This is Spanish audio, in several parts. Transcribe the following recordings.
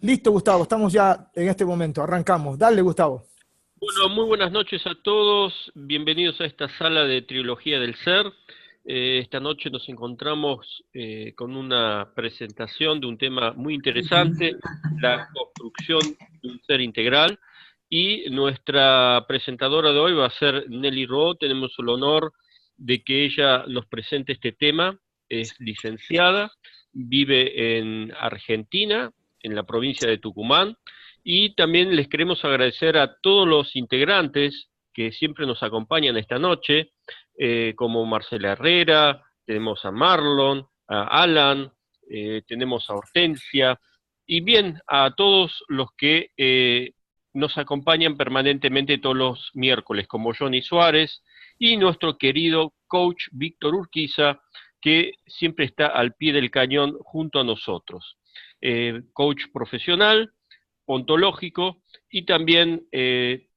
Listo, Gustavo, estamos ya en este momento, arrancamos. Dale, Gustavo. Bueno, muy buenas noches a todos. Bienvenidos a esta sala de Trilogía del Ser. Esta noche nos encontramos con una presentación de un tema muy interesante, la construcción de un ser integral. Y nuestra presentadora de hoy va a ser Nelly Ro. Tenemos el honor de que ella nos presente este tema. Es licenciada, vive en Argentina, en la provincia de Tucumán. Y también les queremos agradecer a todos los integrantes que siempre nos acompañan esta noche, como Marcela Herrera, tenemos a Marlon, a Alan, tenemos a Hortensia, y bien, a todos los que nos acompañan permanentemente todos los miércoles, como Johnny Suárez, y nuestro querido coach Víctor Urquiza, que siempre está al pie del cañón junto a nosotros. Coach profesional, ontológico, y también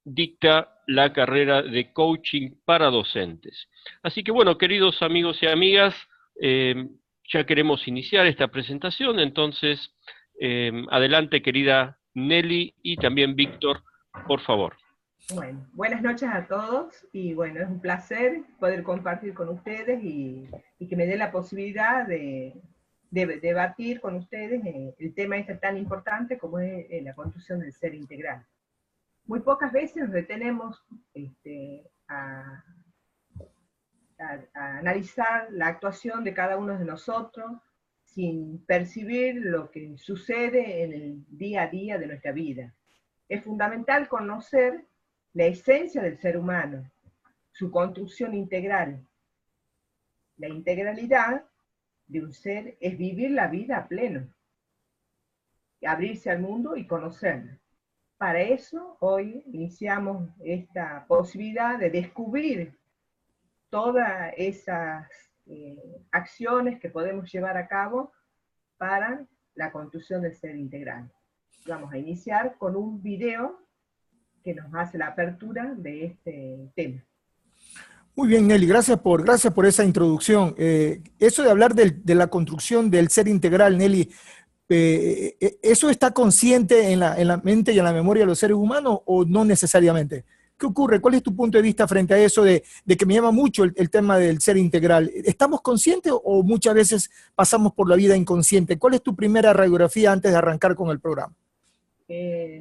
dicta la carrera de coaching para docentes. Así que bueno, queridos amigos y amigas, ya queremos iniciar esta presentación, entonces adelante querida Nelly y también Víctor, por favor. Bueno, buenas noches a todos y bueno, es un placer poder compartir con ustedes y que me dé la posibilidad de debatir con ustedes el tema este tan importante como es la construcción del ser integral. Muy pocas veces nos detenemos a analizar la actuación de cada uno de nosotros sin percibir lo que sucede en el día a día de nuestra vida. Es fundamental conocer la esencia del ser humano, su construcción integral. La integralidad de un ser es vivir la vida a pleno, abrirse al mundo y conocerlo. Para eso, hoy iniciamos esta posibilidad de descubrir todas esas acciones que podemos llevar a cabo para la construcción del ser integral. Vamos a iniciar con un video que nos hace la apertura de este tema. Muy bien, Nelly, gracias por esa introducción. Eso de hablar de la construcción del ser integral, Nelly, ¿eso está consciente en la mente y en la memoria de los seres humanos o no necesariamente? ¿Qué ocurre? ¿Cuál es tu punto de vista frente a eso de que me llama mucho el tema del ser integral? ¿Estamos conscientes o muchas veces pasamos por la vida inconsciente? ¿Cuál es tu primera radiografía antes de arrancar con el programa?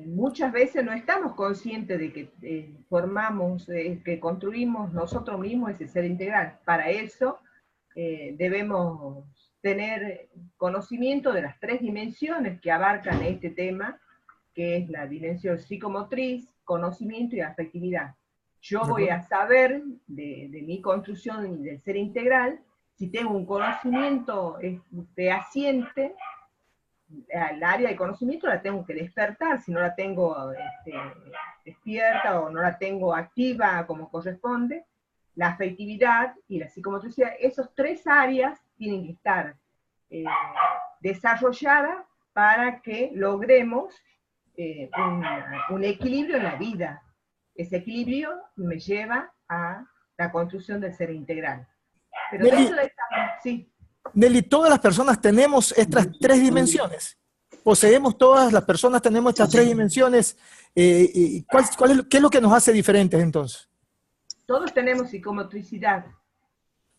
Muchas veces no estamos conscientes de que formamos, que construimos nosotros mismos ese ser integral. Para eso debemos tener conocimiento de las tres dimensiones que abarcan este tema, que es la dimensión psicomotriz, conocimiento y afectividad. Yo voy a saber de mi construcción del ser integral si tengo un conocimiento fehaciente. El área de conocimiento la tengo que despertar, si no la tengo despierta o no la tengo activa como corresponde. La afectividad y la psicomotricidad, esas tres áreas tienen que estar desarrolladas para que logremos un equilibrio en la vida. Ese equilibrio me lleva a la construcción del ser integral. Pero Nelly, dentro de esta, sí. Nelly, todas las personas tenemos estas tres dimensiones. Poseemos todas las personas, tenemos estas tres dimensiones. ¿Qué es lo que nos hace diferentes entonces? Todos tenemos psicomotricidad,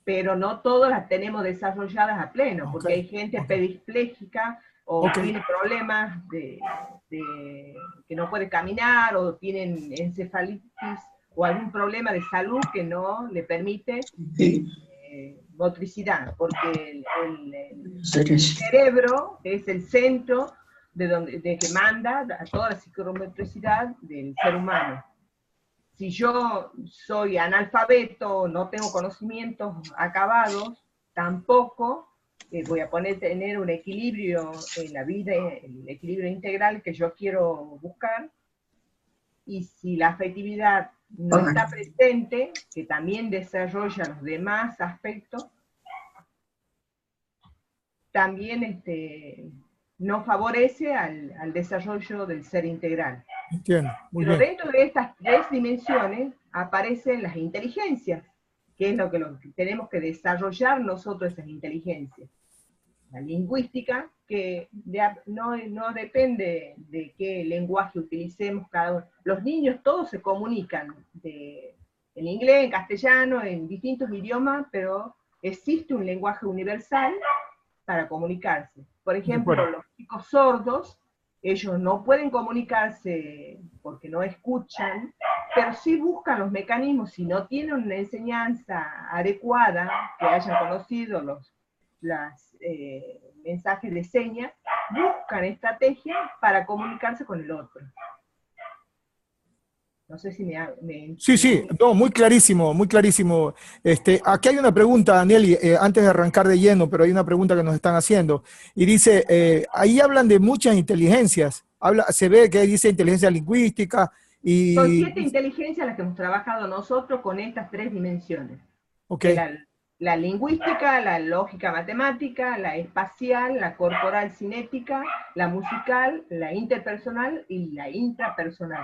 pero no todas las tenemos desarrolladas a pleno, porque hay gente pedipléjica o tiene problemas que no puede caminar o tienen encefalitis o algún problema de salud que no le permite motricidad, porque el cerebro es el centro de que manda a toda la psicomotricidad del ser humano. Si yo soy analfabeto, no tengo conocimientos acabados, tampoco voy a tener un equilibrio en la vida, el equilibrio integral que yo quiero buscar. Y si la afectividad no está presente, que también desarrolla los demás aspectos, también no favorece al desarrollo del ser integral. Entiendo, muy Pero bien. dentro de estas tres dimensiones aparecen las inteligencias, que es lo que tenemos que desarrollar nosotros, esas inteligencias. la lingüística, que no depende de qué lenguaje utilicemos cada uno. Los niños todos se comunican en inglés, en castellano, en distintos idiomas, pero existe un lenguaje universal para comunicarse. Por ejemplo, los chicos sordos, ellos no pueden comunicarse porque no escuchan, pero sí buscan los mecanismos, si no tienen una enseñanza adecuada, que hayan conocido los mensajes de señas, buscan estrategias para comunicarse con el otro. No sé si Sí, sí, no, muy clarísimo, muy clarísimo. Aquí hay una pregunta, Nelly, antes de arrancar de lleno, pero hay una pregunta que nos están haciendo. Y dice, ahí hablan de muchas inteligencias. Se ve que dice inteligencia lingüística y... Son 7 inteligencias las que hemos trabajado nosotros con estas 3 dimensiones. Okay. La lingüística, la lógica matemática, la espacial, la corporal cinética, la musical, la interpersonal y la intrapersonal.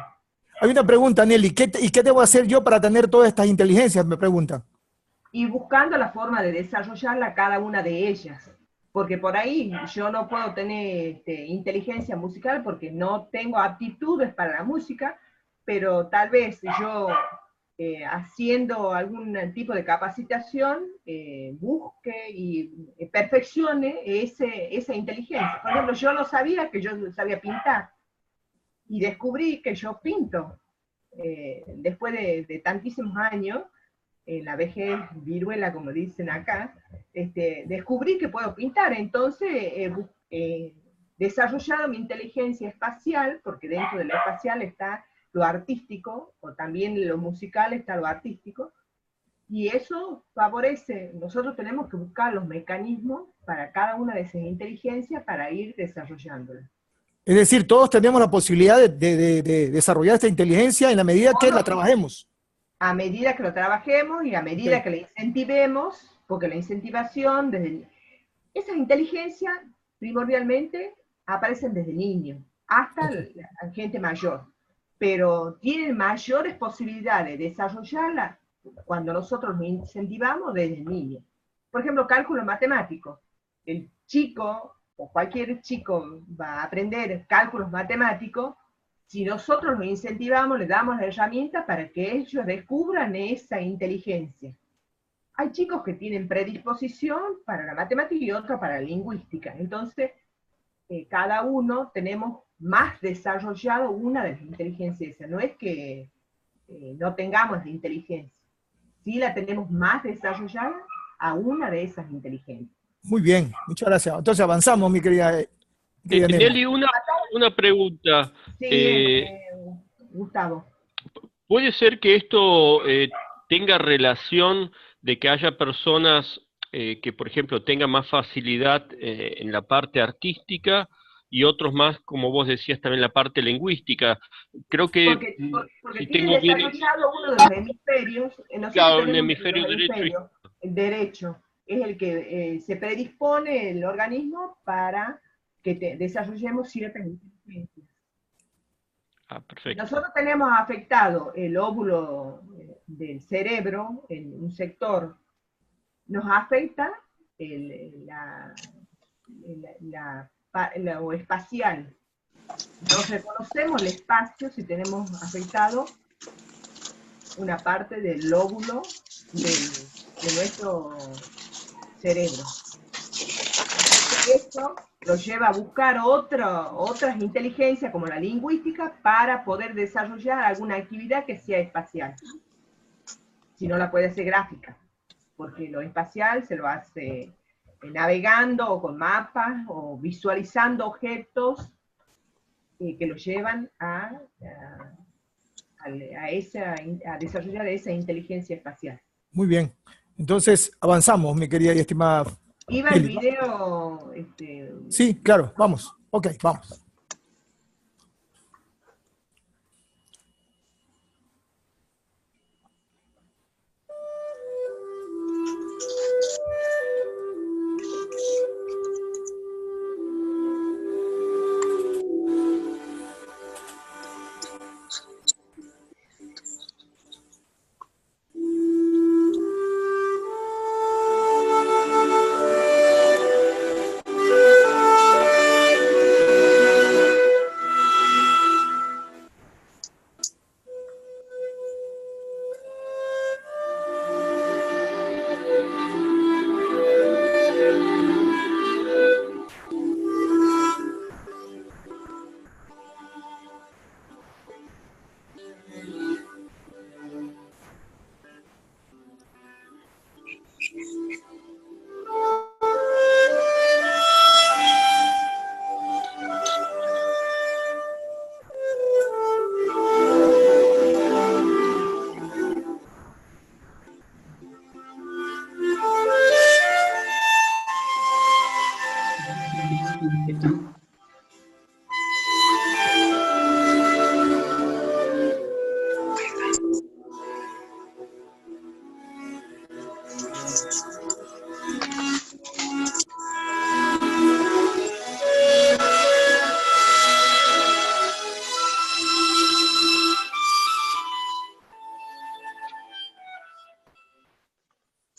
Hay una pregunta, Nelly, ¿y qué debo hacer yo para tener todas estas inteligencias? Me pregunta. Y buscando la forma de desarrollarla cada una de ellas. Porque por ahí yo no puedo tener inteligencia musical porque no tengo aptitudes para la música, pero tal vez yo haciendo algún tipo de capacitación busque y perfeccione esa inteligencia. Por ejemplo, yo no sabía que yo sabía pintar. Y descubrí que yo pinto, después de tantísimos años, la vejez viruela, como dicen acá, descubrí que puedo pintar. Entonces he desarrollado mi inteligencia espacial, porque dentro de lo espacial está lo artístico, o también en lo musical está lo artístico, y eso favorece. Nosotros tenemos que buscar los mecanismos para cada una de esas inteligencias para ir desarrollándolas. Es decir, todos tenemos la posibilidad de desarrollar esta inteligencia en la medida que la trabajemos. A medida que lo trabajemos y a medida que la incentivemos, porque la incentivación, esas inteligencias primordialmente aparecen desde niño hasta la gente mayor, pero tienen mayores posibilidades de desarrollarla cuando nosotros lo incentivamos desde niño. Por ejemplo, cálculo matemático. El chico o cualquier chico va a aprender cálculos matemáticos si nosotros lo incentivamos, le damos la herramienta para que ellos descubran esa inteligencia. Hay chicos que tienen predisposición para la matemática y otros para la lingüística. Entonces, cada uno tenemos más desarrollado una de las inteligencias. No es que no tengamos la inteligencia. Sí la tenemos más desarrollada a una de esas inteligencias. Muy bien, muchas gracias. Entonces avanzamos, mi querida Nelly. Nelly, una pregunta. Sí, Gustavo. ¿Puede ser que esto tenga relación de que haya personas que, por ejemplo, tengan más facilidad en la parte artística y otros más, como vos decías, también la parte lingüística? Creo que porque si tiene tengo desarrollado uno de los hemisferios. Claro, el hemisferio derecho. El derecho es el que se predispone el organismo para que desarrollemos ciertas inteligencias. Perfecto. Nosotros tenemos afectado el óvulo del cerebro en un sector, nos afecta lo espacial. No reconocemos el espacio si tenemos afectado una parte del lóbulo de nuestro cerebro. Esto lo lleva a buscar otras inteligencias como la lingüística para poder desarrollar alguna actividad que sea espacial. Si no la puede hacer gráfica, porque lo espacial se lo hace navegando o con mapas o visualizando objetos que lo llevan a desarrollar esa inteligencia espacial. Muy bien. Entonces avanzamos, mi querida y estimada. ¿Iba el video? Sí, claro, vamos. Ok, vamos.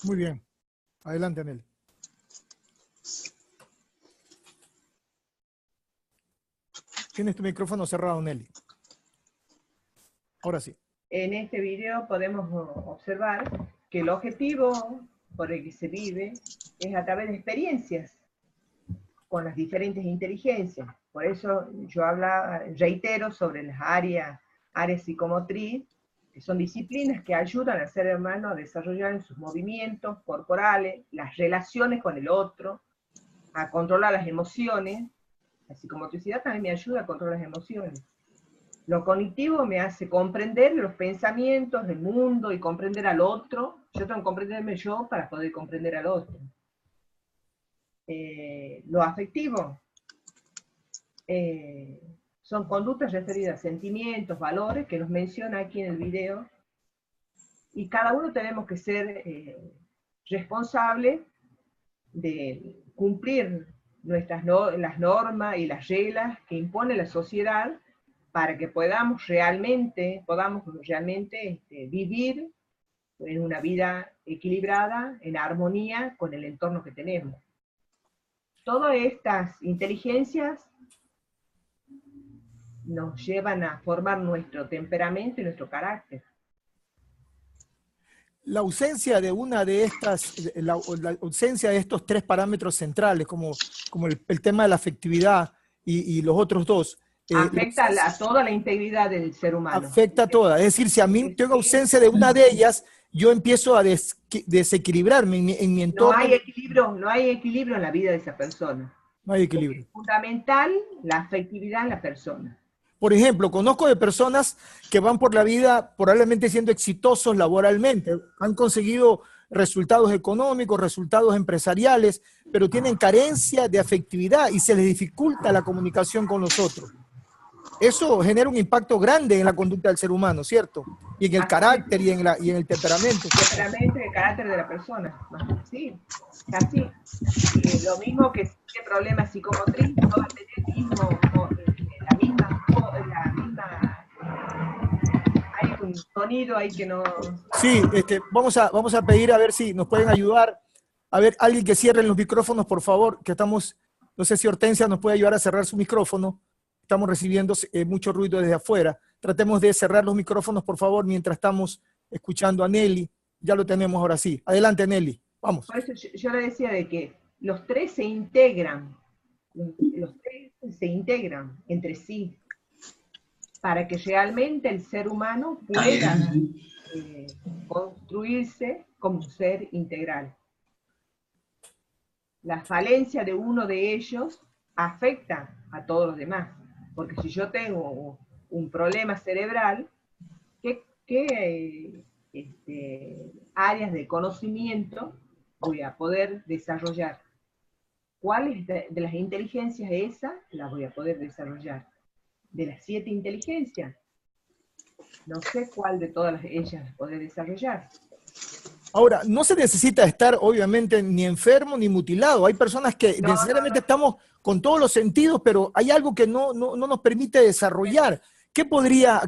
Muy bien. Adelante, Nelly. Tienes tu micrófono cerrado, Nelly. Ahora sí. En este video podemos observar que el objetivo por el que se vive es a través de experiencias con las diferentes inteligencias. Por eso yo reitero sobre las áreas psicomotriz, que son disciplinas que ayudan al ser humano a desarrollar en sus movimientos corporales, las relaciones con el otro, a controlar las emociones. La psicomotricidad también me ayuda a controlar las emociones. Lo cognitivo me hace comprender los pensamientos del mundo y comprender al otro. Yo tengo que comprenderme yo para poder comprender al otro. Lo afectivo son conductas referidas a sentimientos, valores, que nos menciona aquí en el video. Y cada uno tenemos que ser responsables de cumplir las normas y las reglas que impone la sociedad, para que podamos realmente vivir en una vida equilibrada, en armonía con el entorno que tenemos. Todas estas inteligencias nos llevan a formar nuestro temperamento y nuestro carácter. La ausencia de una de estas, la ausencia de estos tres parámetros centrales, como el tema de la afectividad y los otros dos, afecta a toda la integridad del ser humano. Afecta a toda. Es decir, si a mí tengo ausencia de una de ellas, yo empiezo a desequilibrarme en mi entorno. No hay equilibrio en la vida de esa persona. No hay equilibrio. Es fundamental la afectividad en la persona. Por ejemplo, conozco de personas que van por la vida probablemente siendo exitosos laboralmente, han conseguido resultados económicos, resultados empresariales, pero tienen carencia de afectividad y se les dificulta la comunicación con los otros. Eso genera un impacto grande en la conducta del ser humano, ¿cierto? Y en el carácter y en el temperamento. El temperamento y el carácter de la persona. Sí, así. Lo mismo que si tiene problemas psicomotriz, no va a tener la misma. Hay un sonido ahí que no... Sí, vamos a pedir a ver si nos pueden ayudar. A ver, alguien que cierre los micrófonos, por favor, que estamos... No sé si Hortensia nos puede ayudar a cerrar su micrófono. Estamos recibiendo mucho ruido desde afuera. Tratemos de cerrar los micrófonos, por favor, mientras estamos escuchando a Nelly. Ya lo tenemos ahora sí. Adelante, Nelly. Vamos. Por eso yo le decía de que los tres se integran. Los tres se integran entre sí para que realmente el ser humano pueda construirse como un ser integral. La falencia de uno de ellos afecta a todos los demás. Porque si yo tengo un problema cerebral, ¿qué áreas de conocimiento voy a poder desarrollar? ¿Cuáles de las inteligencias esas las voy a poder desarrollar? De las 7 inteligencias, no sé cuál de todas ellas poder desarrollar. Ahora, no se necesita estar, obviamente, ni enfermo ni mutilado. Hay personas que necesariamente estamos con todos los sentidos, pero hay algo que no nos permite desarrollar. ¿Qué podría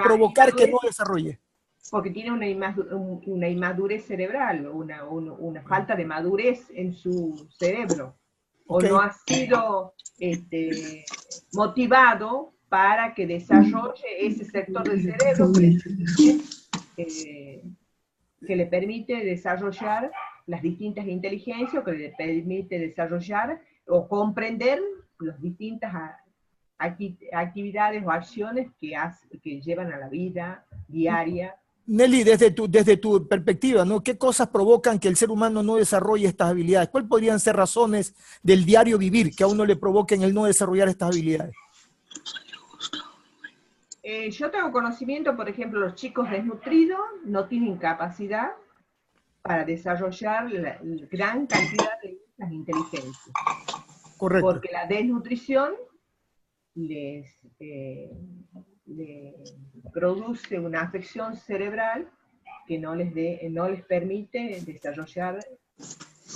provocar que no desarrolle? Porque tiene una inmadurez cerebral, una falta de madurez en su cerebro. O no ha sido motivado para que desarrolle ese sector del cerebro que le permite desarrollar las distintas inteligencias, que le permite desarrollar o comprender las distintas actividades o acciones que llevan a la vida diaria. Nelly, desde tu perspectiva, ¿no? ¿Qué cosas provocan que el ser humano no desarrolle estas habilidades? ¿Cuáles podrían ser razones del diario vivir que a uno le provoquen el no desarrollar estas habilidades? Yo tengo conocimiento, por ejemplo, los chicos desnutridos no tienen capacidad para desarrollar la gran cantidad de las inteligencias. Correcto. Porque la desnutrición les produce una afección cerebral que no les permite desarrollar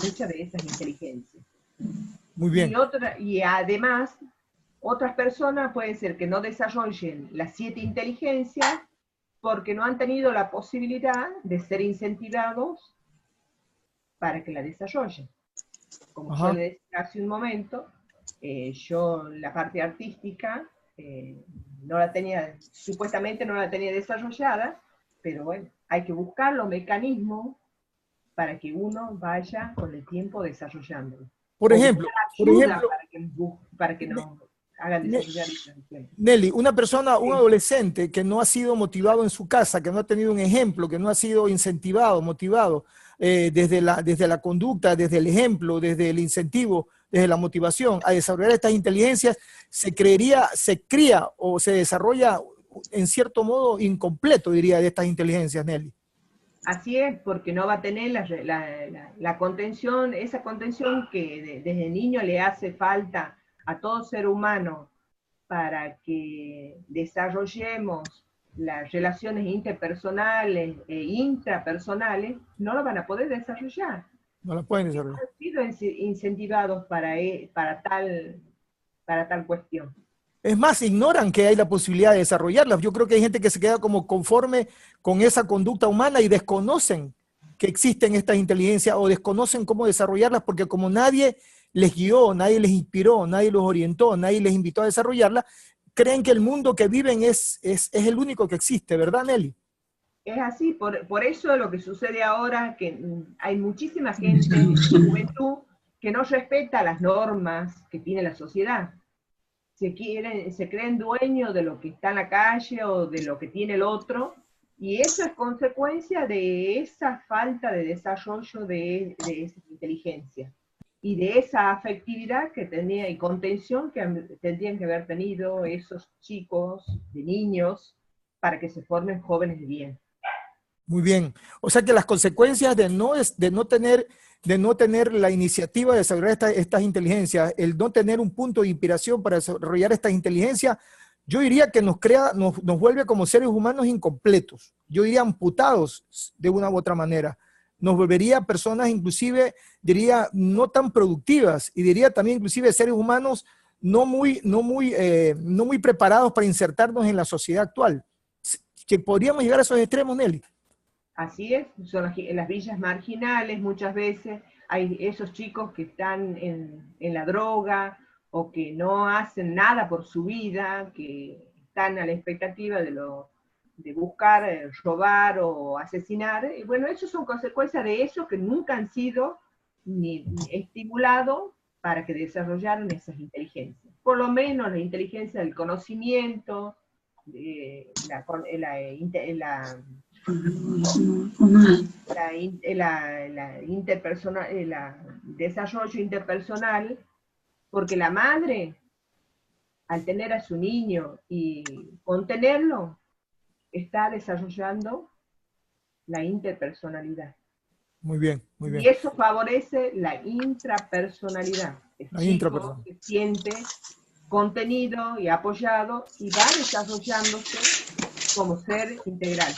muchas de esas inteligencias. Muy bien. Y además, otras personas puede ser que no desarrollen las 7 inteligencias porque no han tenido la posibilidad de ser incentivados para que la desarrolle. Como Ajá. yo le decía hace un momento, yo la parte artística no la tenía, supuestamente no la tenía desarrollada, pero bueno, hay que buscar los mecanismos para que uno vaya con el tiempo desarrollándolo. Por O ejemplo, buscar por ayuda ejemplo, para que nos hagan Ne- desarrollar esa cuestión. Nelly, una persona, un Sí. adolescente que no ha sido motivado en su casa, que no ha tenido un ejemplo, que no ha sido incentivado, motivado desde la conducta, desde el ejemplo, desde el incentivo, desde la motivación a desarrollar estas inteligencias, se cría o se desarrolla en cierto modo incompleto, diría, de estas inteligencias, Nelly. Así es, porque no va a tener la contención, esa contención que desde niño le hace falta a todo ser humano para que desarrollemos las relaciones interpersonales e intrapersonales, no lo van a poder desarrollar. No la pueden No desarrollar. han sido incentivados para tal cuestión. Es más, ignoran que hay la posibilidad de desarrollarlas. Yo creo que hay gente que se queda como conforme con esa conducta humana y desconocen que existen estas inteligencias o desconocen cómo desarrollarlas porque como nadie les guió, nadie les inspiró, nadie los orientó, nadie les invitó a desarrollarlas, creen que el mundo que viven es el único que existe, ¿verdad, Nelly? Es así, por eso lo que sucede ahora, que hay muchísima gente, juventud, que no respeta las normas que tiene la sociedad. Se creen dueños de lo que está en la calle o de lo que tiene el otro, y eso es consecuencia de esa falta de desarrollo de esa inteligencia y de esa afectividad que tenía y contención que tendrían que haber tenido esos chicos, de niños, para que se formen jóvenes de bien. Muy bien. O sea que las consecuencias de no tener la iniciativa de desarrollar estas inteligencias, el no tener un punto de inspiración para desarrollar estas inteligencias, yo diría que nos vuelve como seres humanos incompletos. Yo diría amputados de una u otra manera. Nos volvería personas inclusive, diría, no tan productivas y diría también inclusive seres humanos no muy preparados para insertarnos en la sociedad actual. Que podríamos llegar a esos extremos, Nelly. Así es, son las villas marginales muchas veces, hay esos chicos que están en la droga o que no hacen nada por su vida, que están a la expectativa de buscar, robar o asesinar. Y bueno, eso son consecuencias de eso que nunca han sido ni estimulados para que desarrollaran esas inteligencias. Por lo menos la inteligencia del conocimiento, desarrollo interpersonal, porque la madre, al tener a su niño y contenerlo, está desarrollando la interpersonalidad. Muy bien, muy bien. Y eso favorece la intrapersonalidad. El La chico intrapersonal. se siente contenido y apoyado y va desarrollándose como ser integral.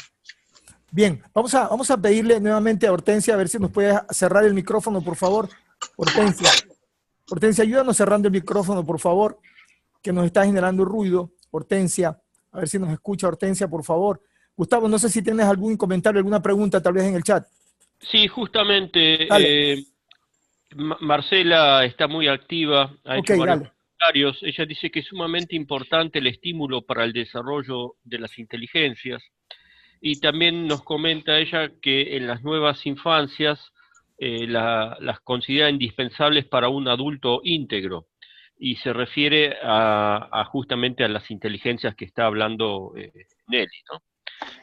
Bien, vamos a pedirle nuevamente a Hortensia a ver si nos puede cerrar el micrófono, por favor. Hortensia, Hortensia, ayúdanos cerrando el micrófono, por favor, que nos está generando ruido. Hortensia, a ver si nos escucha Hortensia, por favor. Gustavo, no sé si tienes algún comentario, alguna pregunta tal vez en el chat. Sí, justamente Dale, Marcela está muy activa, ha ok, hecho varios dale. comentarios. Ella dice que es sumamente importante el estímulo para el desarrollo de las inteligencias. Y también nos comenta ella que en las nuevas infancias las considera indispensables para un adulto íntegro. Y se refiere justamente a las inteligencias que está hablando Nelly, ¿no?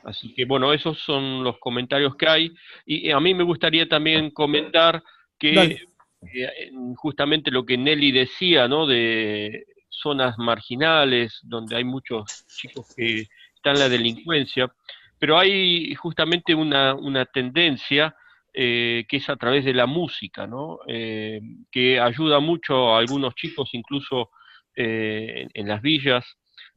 Así que bueno, esos son los comentarios que hay. Y a mí me gustaría también comentar que Dale. justamente lo que Nelly decía, ¿no? De zonas marginales, donde hay muchos chicos que están en la delincuencia, pero hay justamente una tendencia que es a través de la música, ¿no? Que ayuda mucho a algunos chicos, incluso en las villas.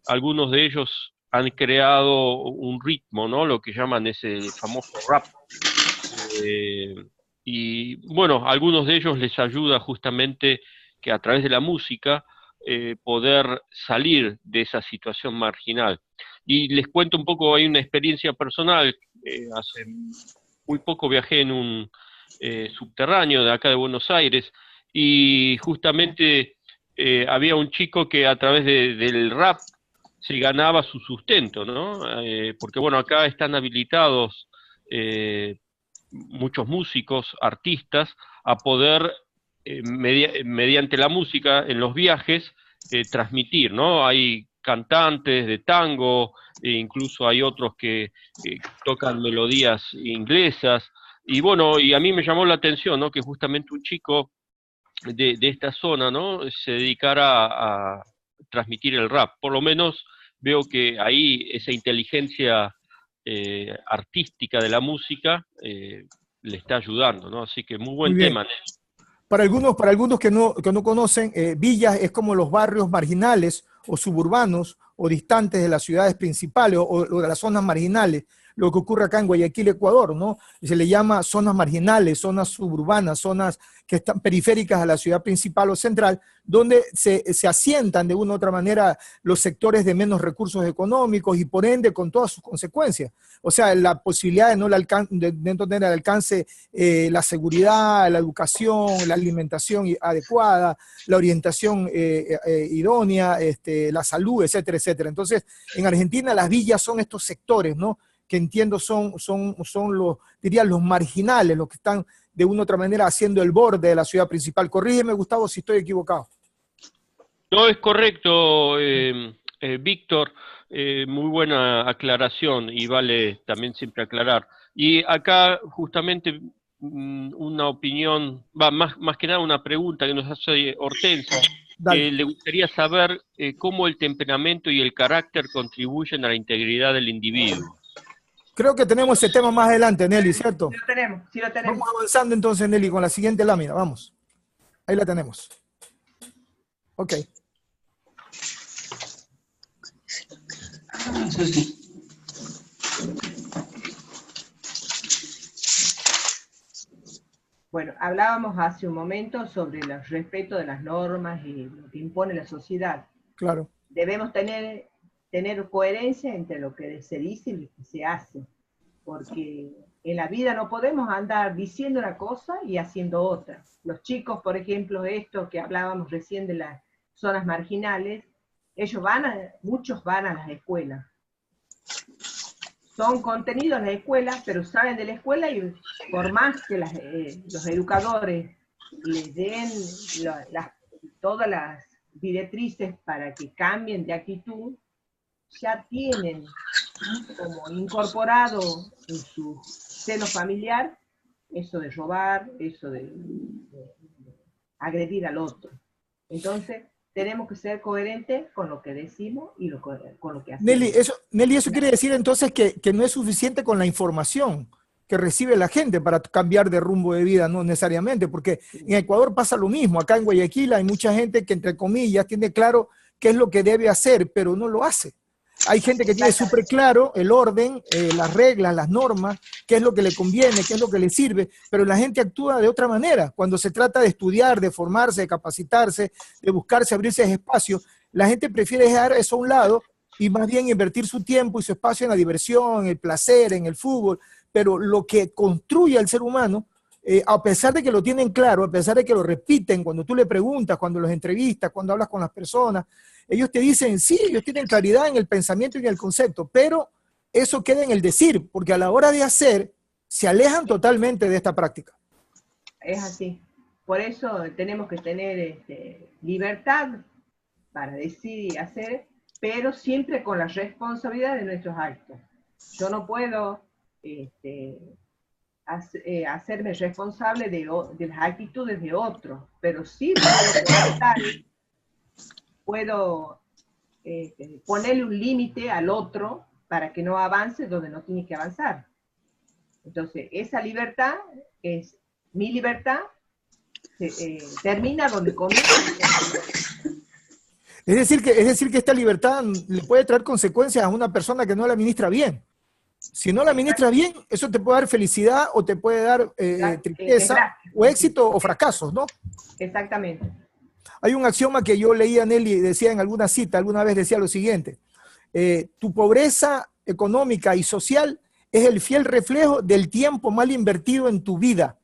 Algunos de ellos han creado un ritmo, ¿no? Lo que llaman ese famoso rap. Eh, y bueno, a algunos de ellos les ayuda justamente que a través de la música poder salir de esa situación marginal. Y les cuento un poco, hay una experiencia personal. Hace muy poco viajé subterráneo de acá de Buenos Aires, y justamente había un chico que a través del rap se ganaba su sustento, ¿no? Porque bueno, acá están habilitados muchos músicos, artistas, a poder, mediante la música, en los viajes, transmitir, ¿no? Hay cantantes de tango, e incluso hay otros que tocan melodías inglesas, y bueno, y a mí me llamó la atención, ¿no? Que justamente un chico de esta zona, ¿no? Se dedicara a transmitir el rap. Por lo menos veo que ahí esa inteligencia artística de la música le está ayudando, ¿no? Así que muy Muy buen bien. tema. Para algunos que no conocen, villas es como los barrios marginales o suburbanos o distantes de las ciudades principales o de las zonas marginales. Lo que ocurre acá en Guayaquil, Ecuador, ¿no? Y se le llama zonas marginales, zonas suburbanas, zonas que están periféricas a la ciudad principal o central, donde se asientan de una u otra manera los sectores de menos recursos económicos y por ende con todas sus consecuencias. O sea, la posibilidad de no tener al alcance la seguridad, la educación, la alimentación adecuada, la orientación idónea, la salud, etcétera, etcétera. Entonces, en Argentina las villas son estos sectores, ¿no? Que entiendo son los, diría, los marginales, los que están de una u otra manera haciendo el borde de la ciudad principal. Corrígeme, Gustavo, si estoy equivocado. No, es correcto, Víctor, muy buena aclaración y vale también siempre aclarar. Y acá justamente una opinión, más que nada una pregunta que nos hace Hortensia, que le gustaría saber cómo el temperamento y el carácter contribuyen a la integridad del individuo. Creo que tenemos ese tema más adelante, Nelly, ¿cierto? Sí lo tenemos, sí lo tenemos. Vamos avanzando entonces, Nelly, con la siguiente lámina, vamos. Ahí la tenemos. Ok. Bueno, hablábamos hace un momento sobre el respeto de las normas y lo que impone la sociedad. Claro. Debemos tener coherencia entre lo que se dice y lo que se hace, porque en la vida no podemos andar diciendo una cosa y haciendo otra. Los chicos, por ejemplo, esto que hablábamos recién de las zonas marginales, muchos van a las escuelas. Son contenidos en la escuela, pero salen de la escuela y por más que los educadores les den todas las directrices para que cambien de actitud, ya tienen como incorporado en su seno familiar eso de robar, eso de agredir al otro. Entonces, tenemos que ser coherentes con lo que decimos y con lo que hacemos. Nelly, eso quiere decir entonces que no es suficiente con la información que recibe la gente para cambiar de rumbo de vida, no necesariamente, porque en Ecuador pasa lo mismo. Acá en Guayaquil hay mucha gente que, entre comillas, tiene claro qué es lo que debe hacer, pero no lo hace. Hay gente que tiene súper claro el orden, las reglas, las normas, qué es lo que le conviene, qué es lo que le sirve, pero la gente actúa de otra manera. Cuando se trata de estudiar, de formarse, de capacitarse, de buscarse, abrirse espacio, la gente prefiere dejar eso a un lado y más bien invertir su tiempo y su espacio en la diversión, en el placer, en el fútbol. Pero lo que construye al ser humano, a pesar de que lo tienen claro, a pesar de que lo repiten cuando tú le preguntas, cuando los entrevistas, cuando hablas con las personas, ellos te dicen, sí, ellos tienen claridad en el pensamiento y en el concepto, pero eso queda en el decir, porque a la hora de hacer, se alejan totalmente de esta práctica. Es así. Por eso tenemos que tener libertad para decir y hacer, pero siempre con la responsabilidad de nuestros actos. Yo no puedo hacerme responsable de las actitudes de otros, pero sí puedo ponerle un límite al otro para que no avance donde no tiene que avanzar. Entonces, esa libertad es mi libertad, termina donde comienza. Es decir que esta libertad le puede traer consecuencias a una persona que no la administra bien. Si no la administras bien, eso te puede dar felicidad o te puede dar tristeza o éxito o fracasos, ¿no? Exactamente. Hay un axioma que yo leía, Nelly, decía en alguna cita, alguna vez decía lo siguiente: tu pobreza económica y social es el fiel reflejo del tiempo mal invertido en tu vida.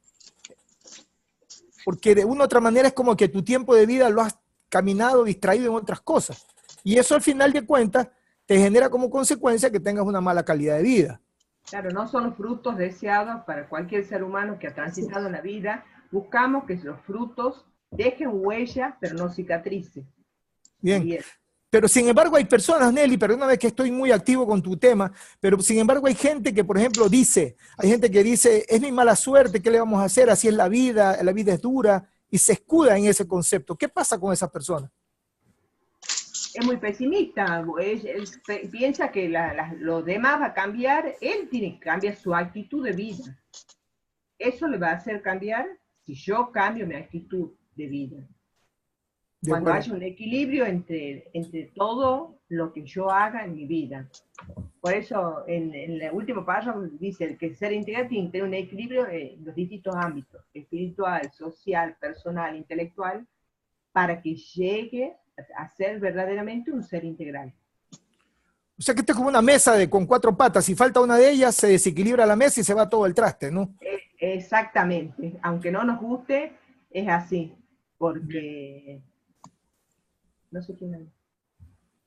porque de una u otra manera es como que tu tiempo de vida lo has caminado distraído en otras cosas. Y eso al final de cuentas te genera como consecuencia que tengas una mala calidad de vida. Claro, no son los frutos deseados para cualquier ser humano que ha transitado en la vida. Buscamos que los frutos dejen huella, pero no cicatrices. Bien. Bien. Pero sin embargo hay personas, Nelly, perdóname que estoy muy activo con tu tema, pero sin embargo hay gente que, por ejemplo, hay gente que dice, es mi mala suerte, ¿qué le vamos a hacer? Así es la vida es dura, y se escuda en ese concepto. ¿Qué pasa con esas personas? Es muy pesimista, él piensa que lo demás va a cambiar, él tiene que cambiar su actitud de vida. Eso le va a hacer cambiar si yo cambio mi actitud de vida. Cuando haya un equilibrio entre todo lo que yo haga en mi vida. Por eso, en el último párrafo dice que el ser integral tiene que tener un equilibrio en los distintos ámbitos, espiritual, social, personal, intelectual, para que llegue a ser verdaderamente un ser integral. O sea que esto es como una mesa con 4 patas, si falta una de ellas se desequilibra la mesa y se va todo el traste, ¿no? Exactamente, aunque no nos guste, es así, porque... No sé quién hay.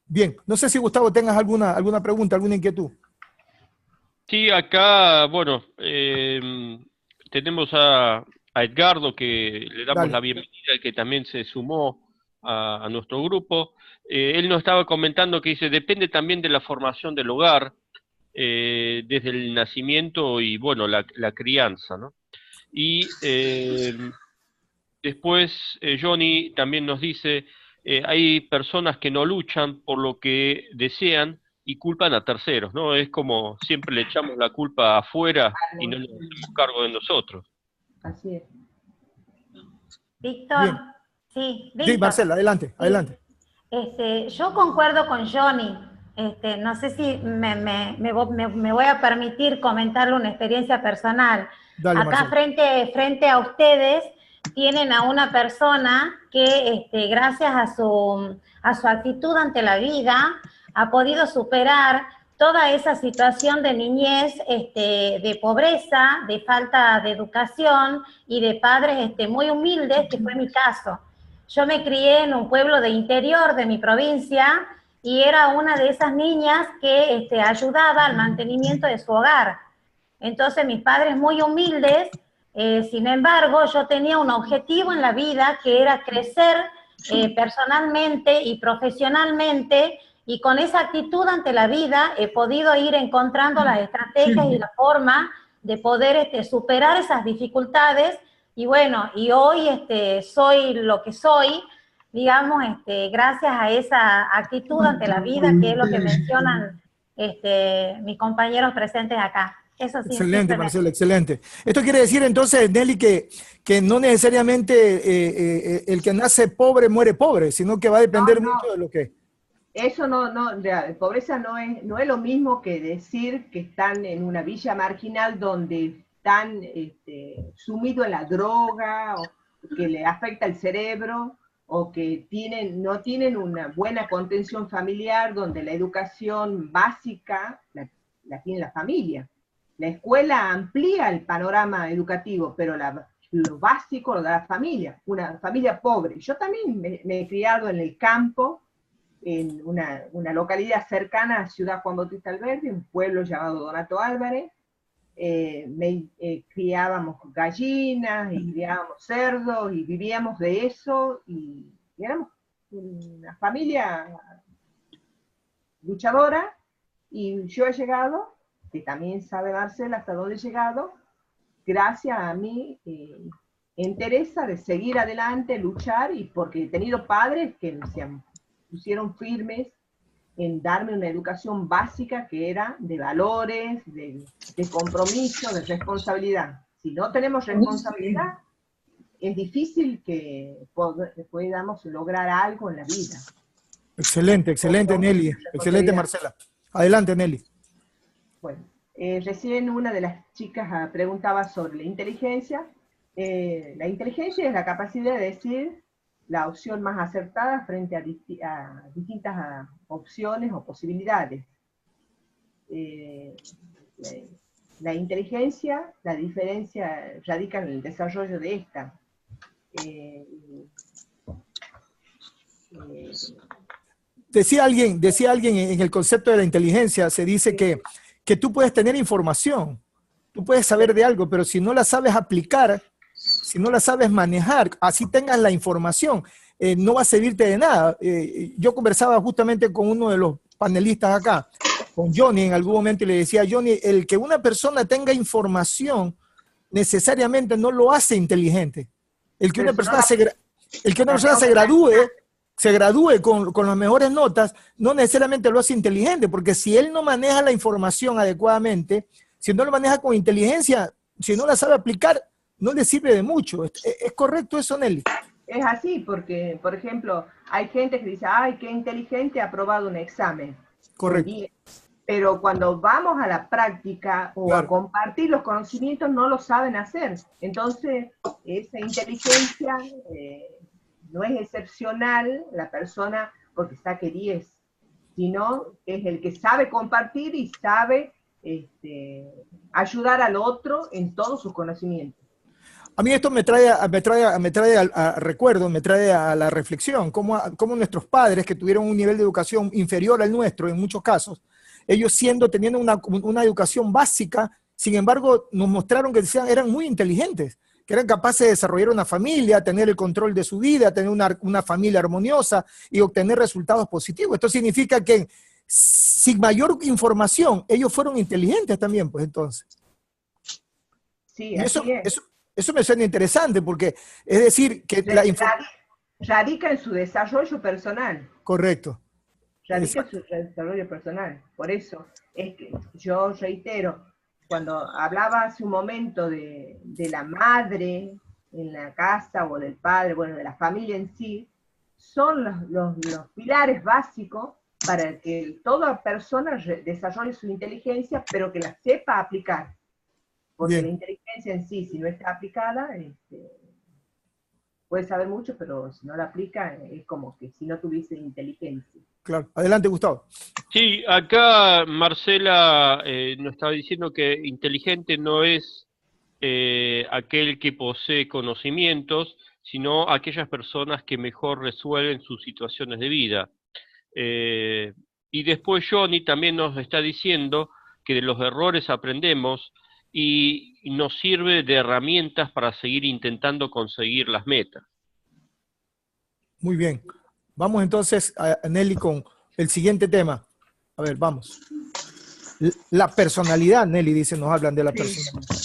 Bien, no sé si Gustavo tengas alguna pregunta, alguna inquietud. Sí, acá, bueno, tenemos a Edgardo, que le damos Dale. la bienvenida, que también se sumó a nuestro grupo. Él nos estaba comentando que dice, depende también de la formación del hogar, desde el nacimiento y, bueno, la crianza, ¿no? Y después Johnny también nos dice, hay personas que no luchan por lo que desean y culpan a terceros, ¿no? Es como siempre le echamos la culpa afuera y no nos hacemos cargo de nosotros. Así es. Víctor, Bien. sí, Sí, Víctor. Marcela, adelante, Sí. adelante. Yo concuerdo con Johnny. No sé si me voy a permitir comentarle una experiencia personal. Dale, Acá Marcela. frente a ustedes tienen a una persona que gracias a su actitud ante la vida ha podido superar toda esa situación de niñez, de pobreza, de falta de educación y de padres muy humildes, que fue mi caso. Yo me crié en un pueblo de interior de mi provincia y era una de esas niñas que ayudaba al mantenimiento de su hogar. Entonces mis padres muy humildes, sin embargo yo tenía un objetivo en la vida que era crecer personalmente y profesionalmente, y con esa actitud ante la vida he podido ir encontrando las estrategias y la forma de poder superar esas dificultades. Y bueno, y hoy soy lo que soy, digamos, gracias a esa actitud ante la vida, que es lo que mencionan mis compañeros presentes acá. Eso sí, Excelente, Marcela, excelente. Esto quiere decir entonces, Nelly, que no necesariamente el que nace pobre muere pobre, sino que va a depender mucho de lo que... Eso pobreza no es lo mismo que decir que están en una villa marginal donde están sumidos en la droga, o que le afecta el cerebro, o que no tienen una buena contención familiar, donde la educación básica la tiene la familia. La escuela amplía el panorama educativo, pero lo básico lo da la familia, una familia pobre. Yo también me he criado en el campo, en una localidad cercana a Ciudad Juan Bautista Alberdi, un pueblo llamado Donato Álvarez. Criábamos gallinas y criábamos cerdos y vivíamos de eso, y éramos una familia luchadora. Y yo he llegado, que también sabe Marcela hasta dónde he llegado, gracias a mi interesa de seguir adelante, luchar, y porque he tenido padres que se pusieron firmes en darme una educación básica que era de valores, de compromiso, de responsabilidad. Si no tenemos responsabilidad, es difícil que podamos lograr algo en la vida. Excelente, excelente, Nelly. Excelente, Marcela. Adelante, Nelly. Bueno, recién una de las chicas preguntaba sobre la inteligencia. La inteligencia es la capacidad de decir la opción más acertada frente a distintas opciones o posibilidades. La inteligencia, la diferencia radica en el desarrollo de esta. eh, Decía alguien en el concepto de la inteligencia, se dice que tú puedes tener información, tú puedes saber de algo, pero si no la sabes aplicar, si no la sabes manejar, así tengas la información, no va a servirte de nada. Yo conversaba justamente con uno de los panelistas acá, con Johnny en algún momento, y le decía, Johnny, el que una persona tenga información necesariamente no lo hace inteligente. El que una persona se gradúe con las mejores notas, no necesariamente lo hace inteligente, porque si él no maneja la información adecuadamente, si no lo maneja con inteligencia, si no la sabe aplicar, no le sirve de mucho. ¿Es correcto eso, Nelly? Es así, porque, por ejemplo, hay gente que dice, ay, qué inteligente, ha aprobado un examen. Correcto. Pero cuando vamos a la práctica o a compartir los conocimientos, no lo saben hacer. Entonces, esa inteligencia no es excepcional la persona porque saque 10, sino es el que sabe compartir y sabe ayudar al otro en todos sus conocimientos. A mí esto me trae al recuerdo, me trae a la reflexión, cómo nuestros padres que tuvieron un nivel de educación inferior al nuestro en muchos casos, ellos teniendo una educación básica, sin embargo nos mostraron que eran muy inteligentes, que eran capaces de desarrollar una familia, tener el control de su vida, tener una familia armoniosa y obtener resultados positivos. Esto significa que sin mayor información, ellos fueron inteligentes también, pues entonces. Sí, así es. Eso me suena interesante porque, es decir, que radica en su desarrollo personal. Correcto. Radica en su desarrollo personal. Por eso es que yo reitero, cuando hablaba hace un momento de la madre en la casa o del padre, bueno, de la familia en sí, son los pilares básicos para que toda persona desarrolle su inteligencia, pero que la sepa aplicar. Porque la inteligencia en sí, si no está aplicada, puede saber mucho, pero si no la aplica, es como que si no tuviese inteligencia. Claro. Adelante, Gustavo. Sí, acá Marcela nos estaba diciendo que inteligente no es aquel que posee conocimientos, sino aquellas personas que mejor resuelven sus situaciones de vida. Y después Johnny también nos está diciendo que de los errores aprendemos y nos sirve de herramientas para seguir intentando conseguir las metas. Muy bien. Vamos entonces, Nelly, con el siguiente tema. A ver, vamos. La personalidad, Nelly dice, nos hablan de la personalidad.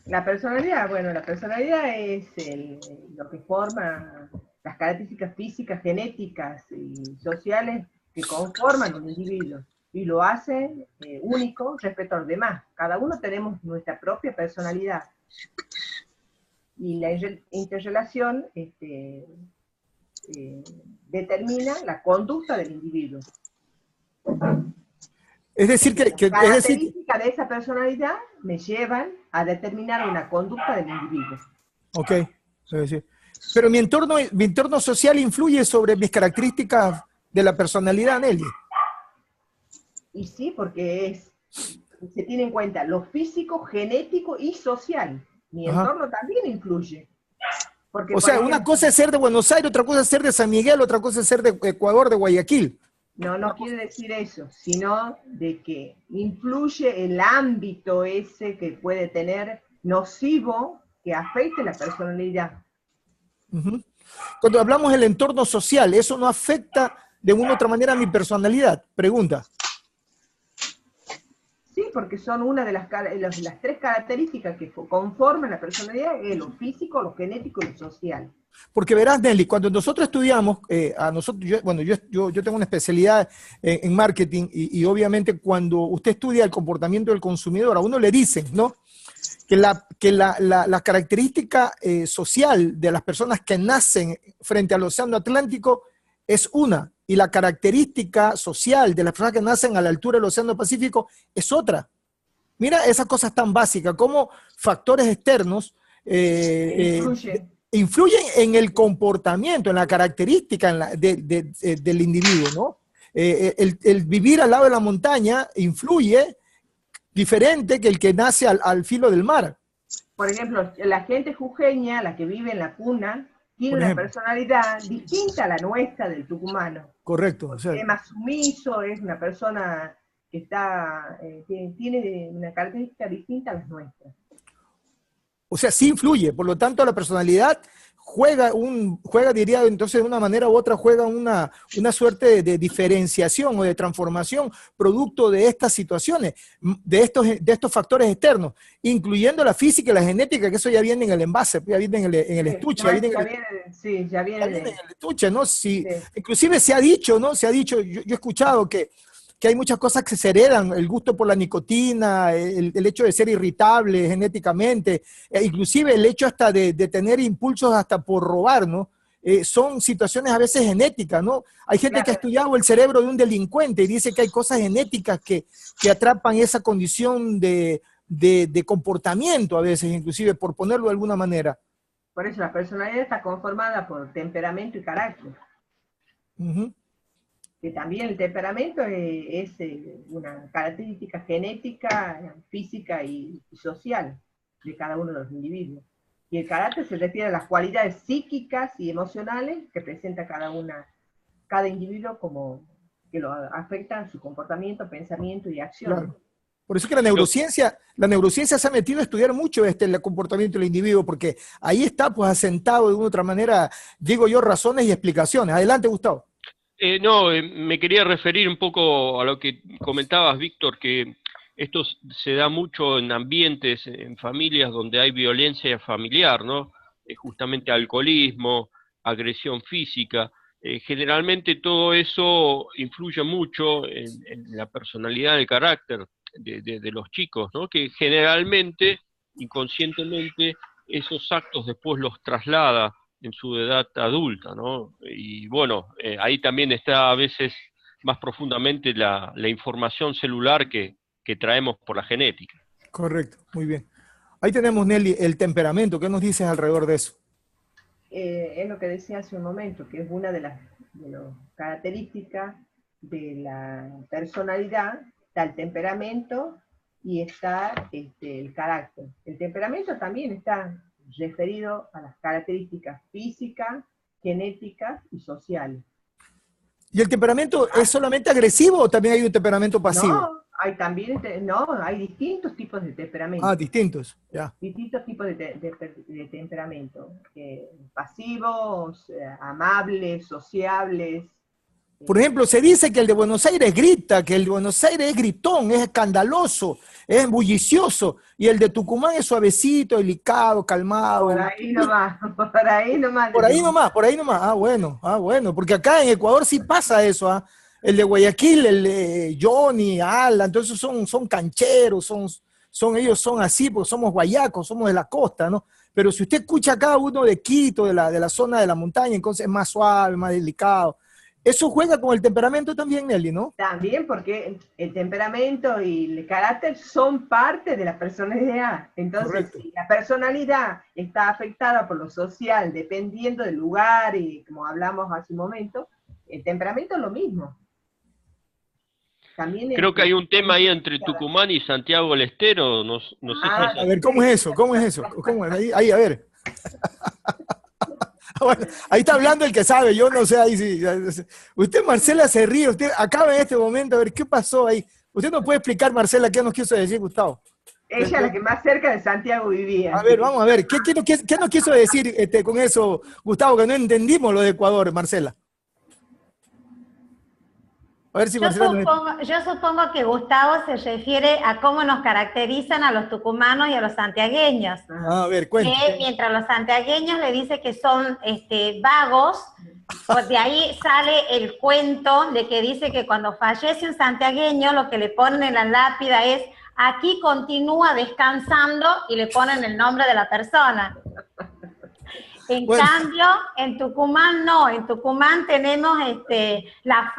La personalidad, bueno, la personalidad es lo que forma las características físicas, genéticas y sociales que conforman un individuo. Y lo hace único respecto a los demás. Cada uno tenemos nuestra propia personalidad. Y la interrelación determina la conducta del individuo. Es decir, las características de esa personalidad me llevan a determinar una conducta del individuo. Ok. Pero mi entorno social influye sobre mis características de la personalidad, Nelly. Y sí, porque se tiene en cuenta lo físico, genético y social. Mi entorno también influye. Porque, o sea, ejemplo, una cosa es ser de Buenos Aires, otra cosa es ser de San Miguel, otra cosa es ser de Ecuador, de Guayaquil. No quiere decir eso, sino de que influye el ámbito ese que puede tener nocivo que afecte la personalidad. Cuando hablamos del entorno social, ¿eso no afecta de una u otra manera mi personalidad? Pregunta. Sí, porque son una de las tres características que conforman la personalidad, lo físico, lo genético y lo social. Porque verás, Nelly, cuando nosotros estudiamos, yo tengo una especialidad en marketing y obviamente cuando usted estudia el comportamiento del consumidor, a uno le dicen, ¿no? Que la característica social de las personas que nacen frente al Océano Atlántico es una, y la característica social de las personas que nacen a la altura del Océano Pacífico es otra. Mira esas cosas tan básicas, como factores externos influyen en el comportamiento, en la característica del individuo, ¿no? El vivir al lado de la montaña influye diferente que el que nace al filo del mar. Por ejemplo, la gente jujeña, la que vive en la puna, tiene una personalidad distinta a la nuestra del tucumano. Correcto. O sea, es más sumiso, es una persona que está, tiene una característica distinta a las nuestras. O sea, sí influye, por lo tanto la personalidad juega, diría entonces de una manera u otra, juega una suerte de diferenciación o de transformación producto de estas situaciones, de estos factores externos, incluyendo la física y la genética, que eso ya viene en el envase, ya viene en el estuche. Ya viene en el estuche, ¿no? Sí. Inclusive se ha dicho, ¿no? Se ha dicho, yo he escuchado que hay muchas cosas que se heredan, el gusto por la nicotina, el hecho de ser irritable genéticamente, inclusive el hecho hasta de tener impulsos hasta por robar, ¿no? Son situaciones a veces genéticas, ¿no? Hay gente que ha estudiado el cerebro de un delincuente y dice que hay cosas genéticas que atrapan esa condición de comportamiento a veces, inclusive, por ponerlo de alguna manera. Por eso la personalidad está conformada por temperamento y carácter. Que también el temperamento es una característica genética, física y social de cada uno de los individuos. Y el carácter se refiere a las cualidades psíquicas y emocionales que presenta cada individuo como que lo afectan su comportamiento, pensamiento y acción. Claro. Por eso es que la neurociencia se ha metido a estudiar mucho el comportamiento del individuo, porque ahí está pues asentado de una u otra manera, digo yo, razones y explicaciones. Adelante, Gustavo. Me quería referir un poco a lo que comentabas, Víctor, que esto se da mucho en ambientes, en familias donde hay violencia familiar, ¿no? Justamente alcoholismo, agresión física. Generalmente todo eso influye mucho en la personalidad, el carácter de los chicos, ¿no? Que generalmente, inconscientemente, esos actos después los traslada en su edad adulta, ¿no? Y bueno, ahí también está a veces más profundamente la información celular que traemos por la genética. Correcto, muy bien. Ahí tenemos, Nelly, el temperamento. ¿Qué nos dices alrededor de eso? Es lo que decía hace un momento, que es una de las características de la personalidad, está el temperamento y está el carácter. El temperamento también está referido a las características físicas, genéticas y sociales. ¿Y el temperamento es solamente agresivo o también hay un temperamento pasivo? No, hay distintos tipos de temperamento. Ah, distintos, ya. Distintos tipos de temperamento. Pasivos, amables, sociables. Por ejemplo, se dice que el de Buenos Aires grita, que el de Buenos Aires es gritón, es escandaloso, es bullicioso, y el de Tucumán es suavecito, delicado, calmado. Por ahí nomás, por ahí nomás. Por ahí nomás. Ah, bueno, porque acá en Ecuador sí pasa eso, ¿ah? El de Guayaquil, el de Johnny, Alan, entonces son cancheros, ellos son así, porque somos guayacos, somos de la costa, ¿no? Pero si usted escucha a cada uno de Quito, de la zona de la montaña, entonces es más suave, más delicado. Eso juega con el temperamento también, Nelly, ¿no? También, porque el temperamento y el carácter son parte de la personalidad. Entonces, correcto, si la personalidad está afectada por lo social, dependiendo del lugar, y como hablamos hace un momento, el temperamento es lo mismo. También creo que hay un tema ahí entre Tucumán y Santiago del Estero. No sé a ver, ¿cómo es eso? ¿Cómo es? Ahí, a ver. Bueno, ahí está hablando el que sabe, yo no sé, ahí sí. Usted, Marcela, se ríe, usted acaba en este momento, a ver, ¿qué pasó ahí? Usted nos puede explicar, Marcela, qué nos quiso decir, Gustavo. Ella es la que más cerca de Santiago vivía. A ver, vamos a ver, ¿qué nos quiso decir con eso, Gustavo, que no entendimos lo de Ecuador, Marcela? A ver si yo supongo que Gustavo se refiere a cómo nos caracterizan a los tucumanos y a los santiagueños. A ver, cuéntame. Mientras los santiagueños le dicen que son vagos, pues de ahí sale el cuento de que dice que cuando fallece un santiagueño lo que le ponen en la lápida es aquí continúa descansando y le ponen el nombre de la persona. En cambio, en Tucumán no, en Tucumán tenemos la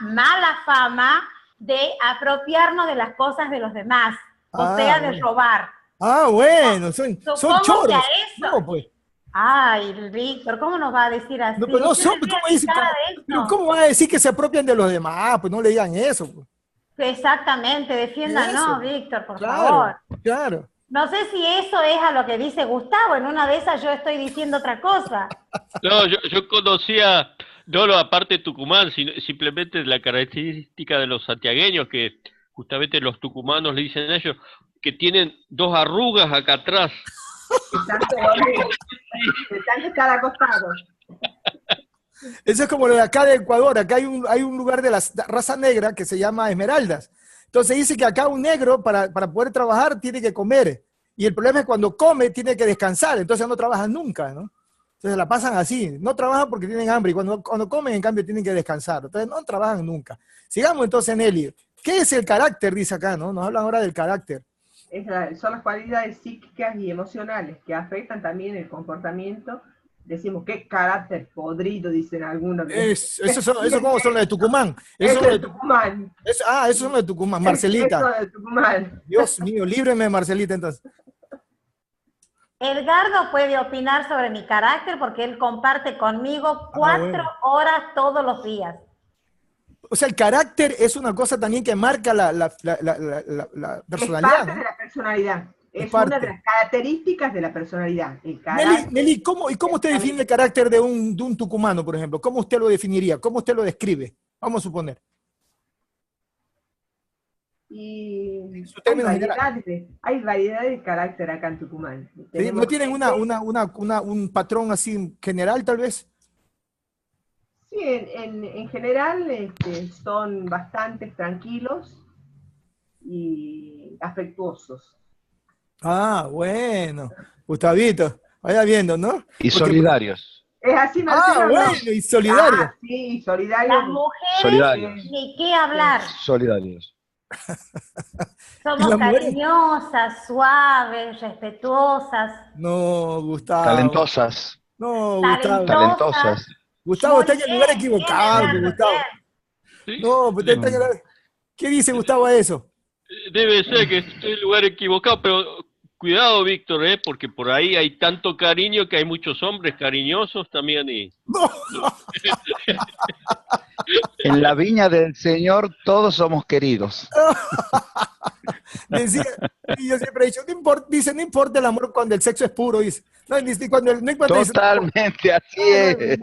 mala fama de apropiarnos de las cosas de los demás, de robar. Ah, bueno, son choros. No, pues. Ay, Víctor, ¿cómo nos va a decir así? No, pero ¿cómo va a decir que se apropian de los demás? Pues no le digan eso. Pues. Exactamente, defiéndanos, Víctor, por favor. Claro. No sé si eso es a lo que dice Gustavo, en una de esas yo estoy diciendo otra cosa. No, yo conocía, no lo aparte de Tucumán, sino simplemente la característica de los santiagueños, que justamente los tucumanos le dicen a ellos, que tienen dos arrugas acá atrás. Están peores, están de cada costado. Eso es como lo de acá de Ecuador. Acá hay un lugar de la raza negra que se llama Esmeraldas. Entonces dice que acá un negro para poder trabajar tiene que comer. Y el problema es cuando come tiene que descansar. Entonces no trabajan nunca, ¿no? Entonces la pasan así. No trabajan porque tienen hambre. Y cuando comen, en cambio, tienen que descansar. Entonces no trabajan nunca. Sigamos entonces, Nelly. ¿Qué es el carácter? Dice acá, ¿no? Nos hablan ahora del carácter. Son las cualidades psíquicas y emocionales que afectan también el comportamiento. Decimos, qué carácter podrido, dicen algunos. Eso como son los de Tucumán. Eso de Tucumán. Esos son los de Tucumán, Marcelita. Eso de Tucumán. Dios mío, líbreme, Marcelita, entonces. Edgardo puede opinar sobre mi carácter porque él comparte conmigo 4 horas todos los días. O sea, el carácter es una cosa también que marca la personalidad. Es parte de la personalidad. Es una de las características de la personalidad. Nelly, ¿cómo usted define el carácter de un tucumano, por ejemplo? ¿Cómo usted lo definiría? ¿Cómo usted lo describe? Vamos a suponer. Y hay variedades de carácter acá en Tucumán. ¿Sí? ¿No tienen un patrón así general, tal vez? Sí, en general son bastante tranquilos y afectuosos. Ah, bueno. Gustavito, vaya viendo, ¿no? Y solidarios. Es así, Marcelo. Ah, bueno, y solidarios. Sí, solidarios. Las mujeres, solidarios. ni qué hablar. Solidarios. Somos cariñosas, suaves, respetuosas. No, Gustavo. Talentosas. No, Gustavo. Talentosas. Gustavo está en el lugar equivocado, Gustavo. No, pues está en el lugar... ¿Qué dice Gustavo a eso? Debe ser que estoy en el lugar equivocado, pero cuidado, Víctor, porque por ahí hay tanto cariño que hay muchos hombres cariñosos también. No. En la viña del Señor todos somos queridos. Decía, y yo siempre he dicho, no importa el amor cuando el sexo es puro, dice. No importa, totalmente, dice, así es.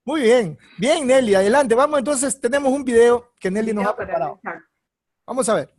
Muy bien, bien, Nelly, adelante. Vamos entonces, tenemos un video que Nelly nos ha preparado. Vamos a ver.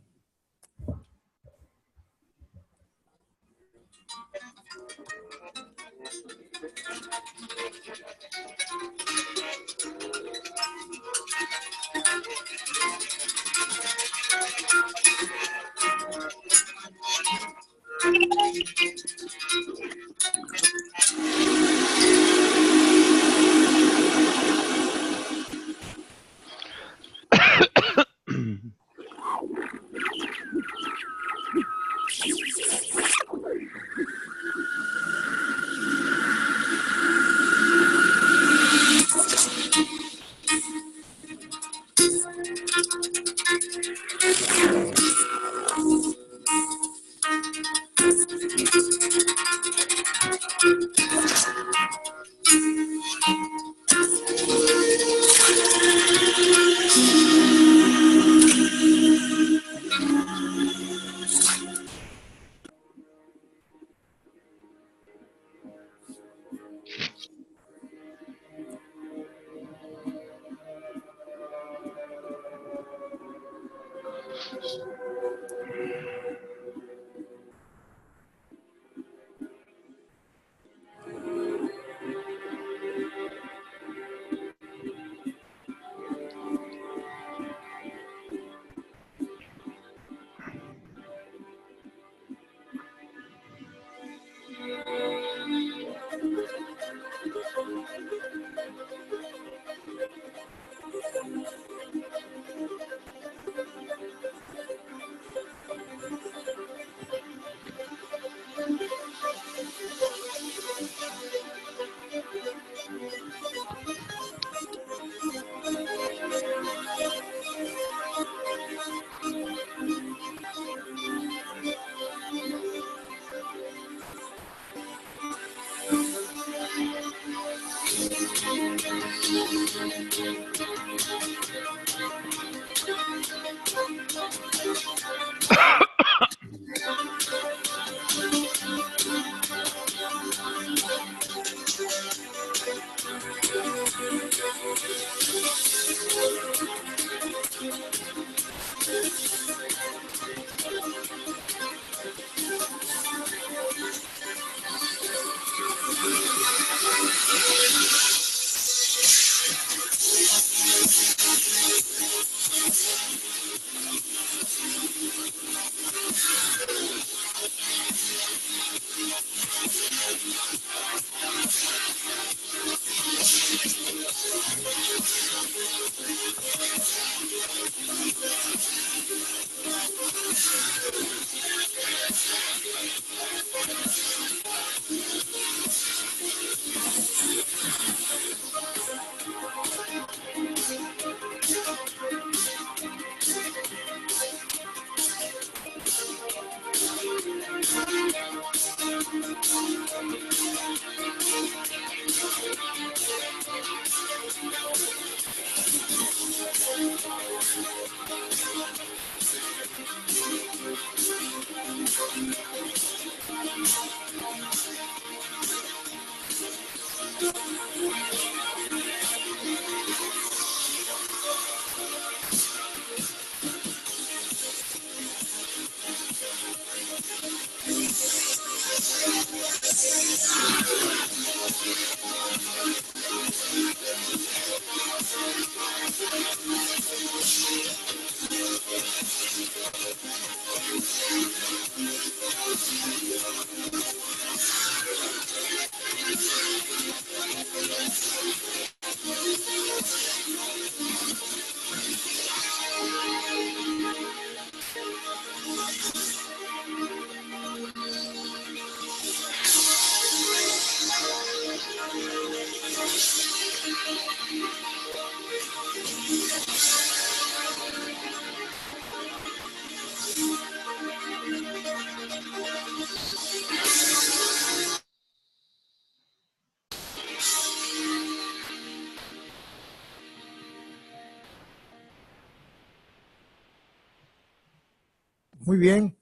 Muy bien.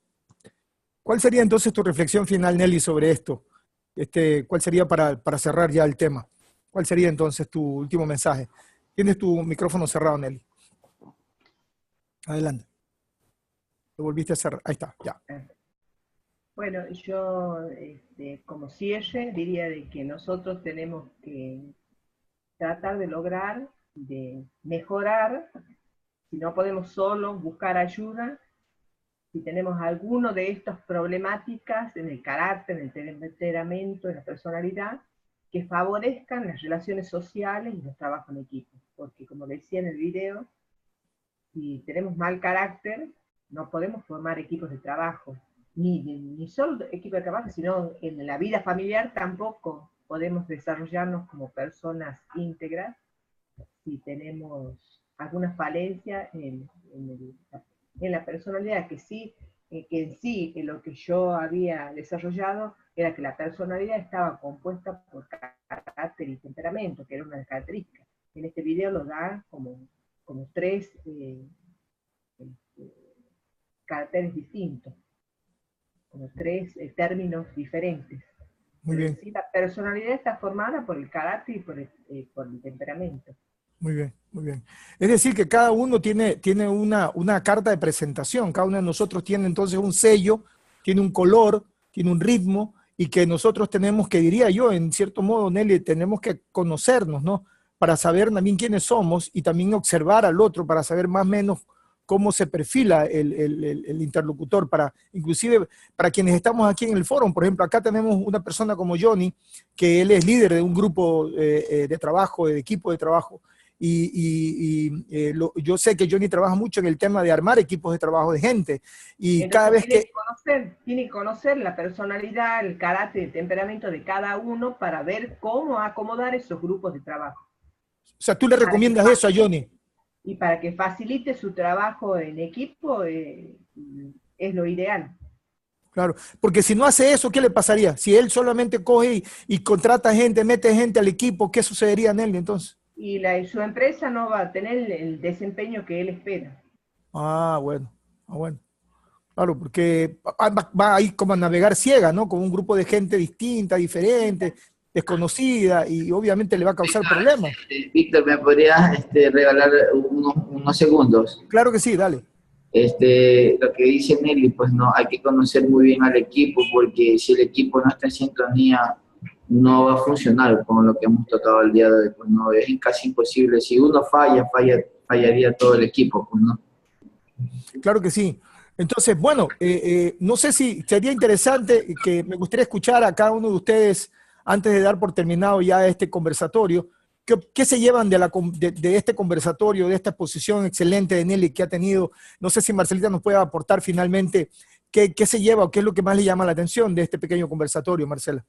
¿Cuál sería entonces tu reflexión final, Nelly, sobre esto? ¿Cuál sería para cerrar ya el tema? ¿Cuál sería entonces tu último mensaje? Tienes tu micrófono cerrado, Nelly. Adelante. Lo volviste a cerrar. Ahí está, ya. Bueno, yo como cierre diría de que nosotros tenemos que tratar de lograr, de mejorar, si no podemos solo buscar ayuda, si tenemos alguno de estas problemáticas en el carácter, en el temperamento, en la personalidad, que favorezcan las relaciones sociales y los trabajos en equipo. Porque como decía en el video, si tenemos mal carácter, no podemos formar equipos de trabajo. Ni solo equipos de trabajo, sino en la vida familiar tampoco podemos desarrollarnos como personas íntegras si tenemos alguna falencia en la personalidad, que en sí lo que yo había desarrollado era que la personalidad estaba compuesta por carácter y temperamento, que era una de las características. En este video lo da como 3 caracteres distintos, como 3 términos diferentes. Muy bien. Sí, la personalidad está formada por el carácter y por el temperamento. Muy bien, muy bien. Es decir, que cada uno tiene una carta de presentación, cada uno de nosotros tiene entonces un sello, tiene un color, tiene un ritmo, y que nosotros tenemos que, diría yo, en cierto modo, Nelly, tenemos que conocernos, ¿no? Para saber también quiénes somos y también observar al otro para saber más o menos cómo se perfila el interlocutor, inclusive para quienes estamos aquí en el foro. Por ejemplo, acá tenemos una persona como Johnny, que él es líder de un grupo de trabajo, de equipo de trabajo, yo sé que Johnny trabaja mucho en el tema de armar equipos de trabajo de gente, y entonces, cada vez tiene que conocer la personalidad, el carácter, el temperamento de cada uno para ver cómo acomodar esos grupos de trabajo. O sea, tú le recomiendas eso a Johnny. Y para que facilite su trabajo en equipo, es lo ideal. Claro, porque si no hace eso, ¿qué le pasaría? Si él solamente coge y contrata gente, mete gente al equipo, ¿qué sucedería en él entonces? Y su empresa no va a tener el desempeño que él espera. Bueno. Claro, porque va ahí como a navegar ciega, ¿no? Con un grupo de gente distinta, diferente, desconocida, y obviamente le va a causar problemas. Víctor, ¿me podrías regalar unos segundos? Claro que sí, dale. Lo que dice Nelly, pues no, hay que conocer muy bien al equipo, porque si el equipo no está en sintonía, no va a funcionar con lo que hemos tocado el día de hoy, pues no, es casi imposible. Si uno fallaría todo el equipo, pues no. Claro que sí. Entonces, bueno, no sé si sería interesante, que me gustaría escuchar a cada uno de ustedes, antes de dar por terminado ya este conversatorio, ¿qué se llevan de este conversatorio, de esta exposición excelente de Nelly que ha tenido? No sé si Marcelita nos puede aportar finalmente qué se lleva o qué es lo que más le llama la atención de este pequeño conversatorio, Marcela.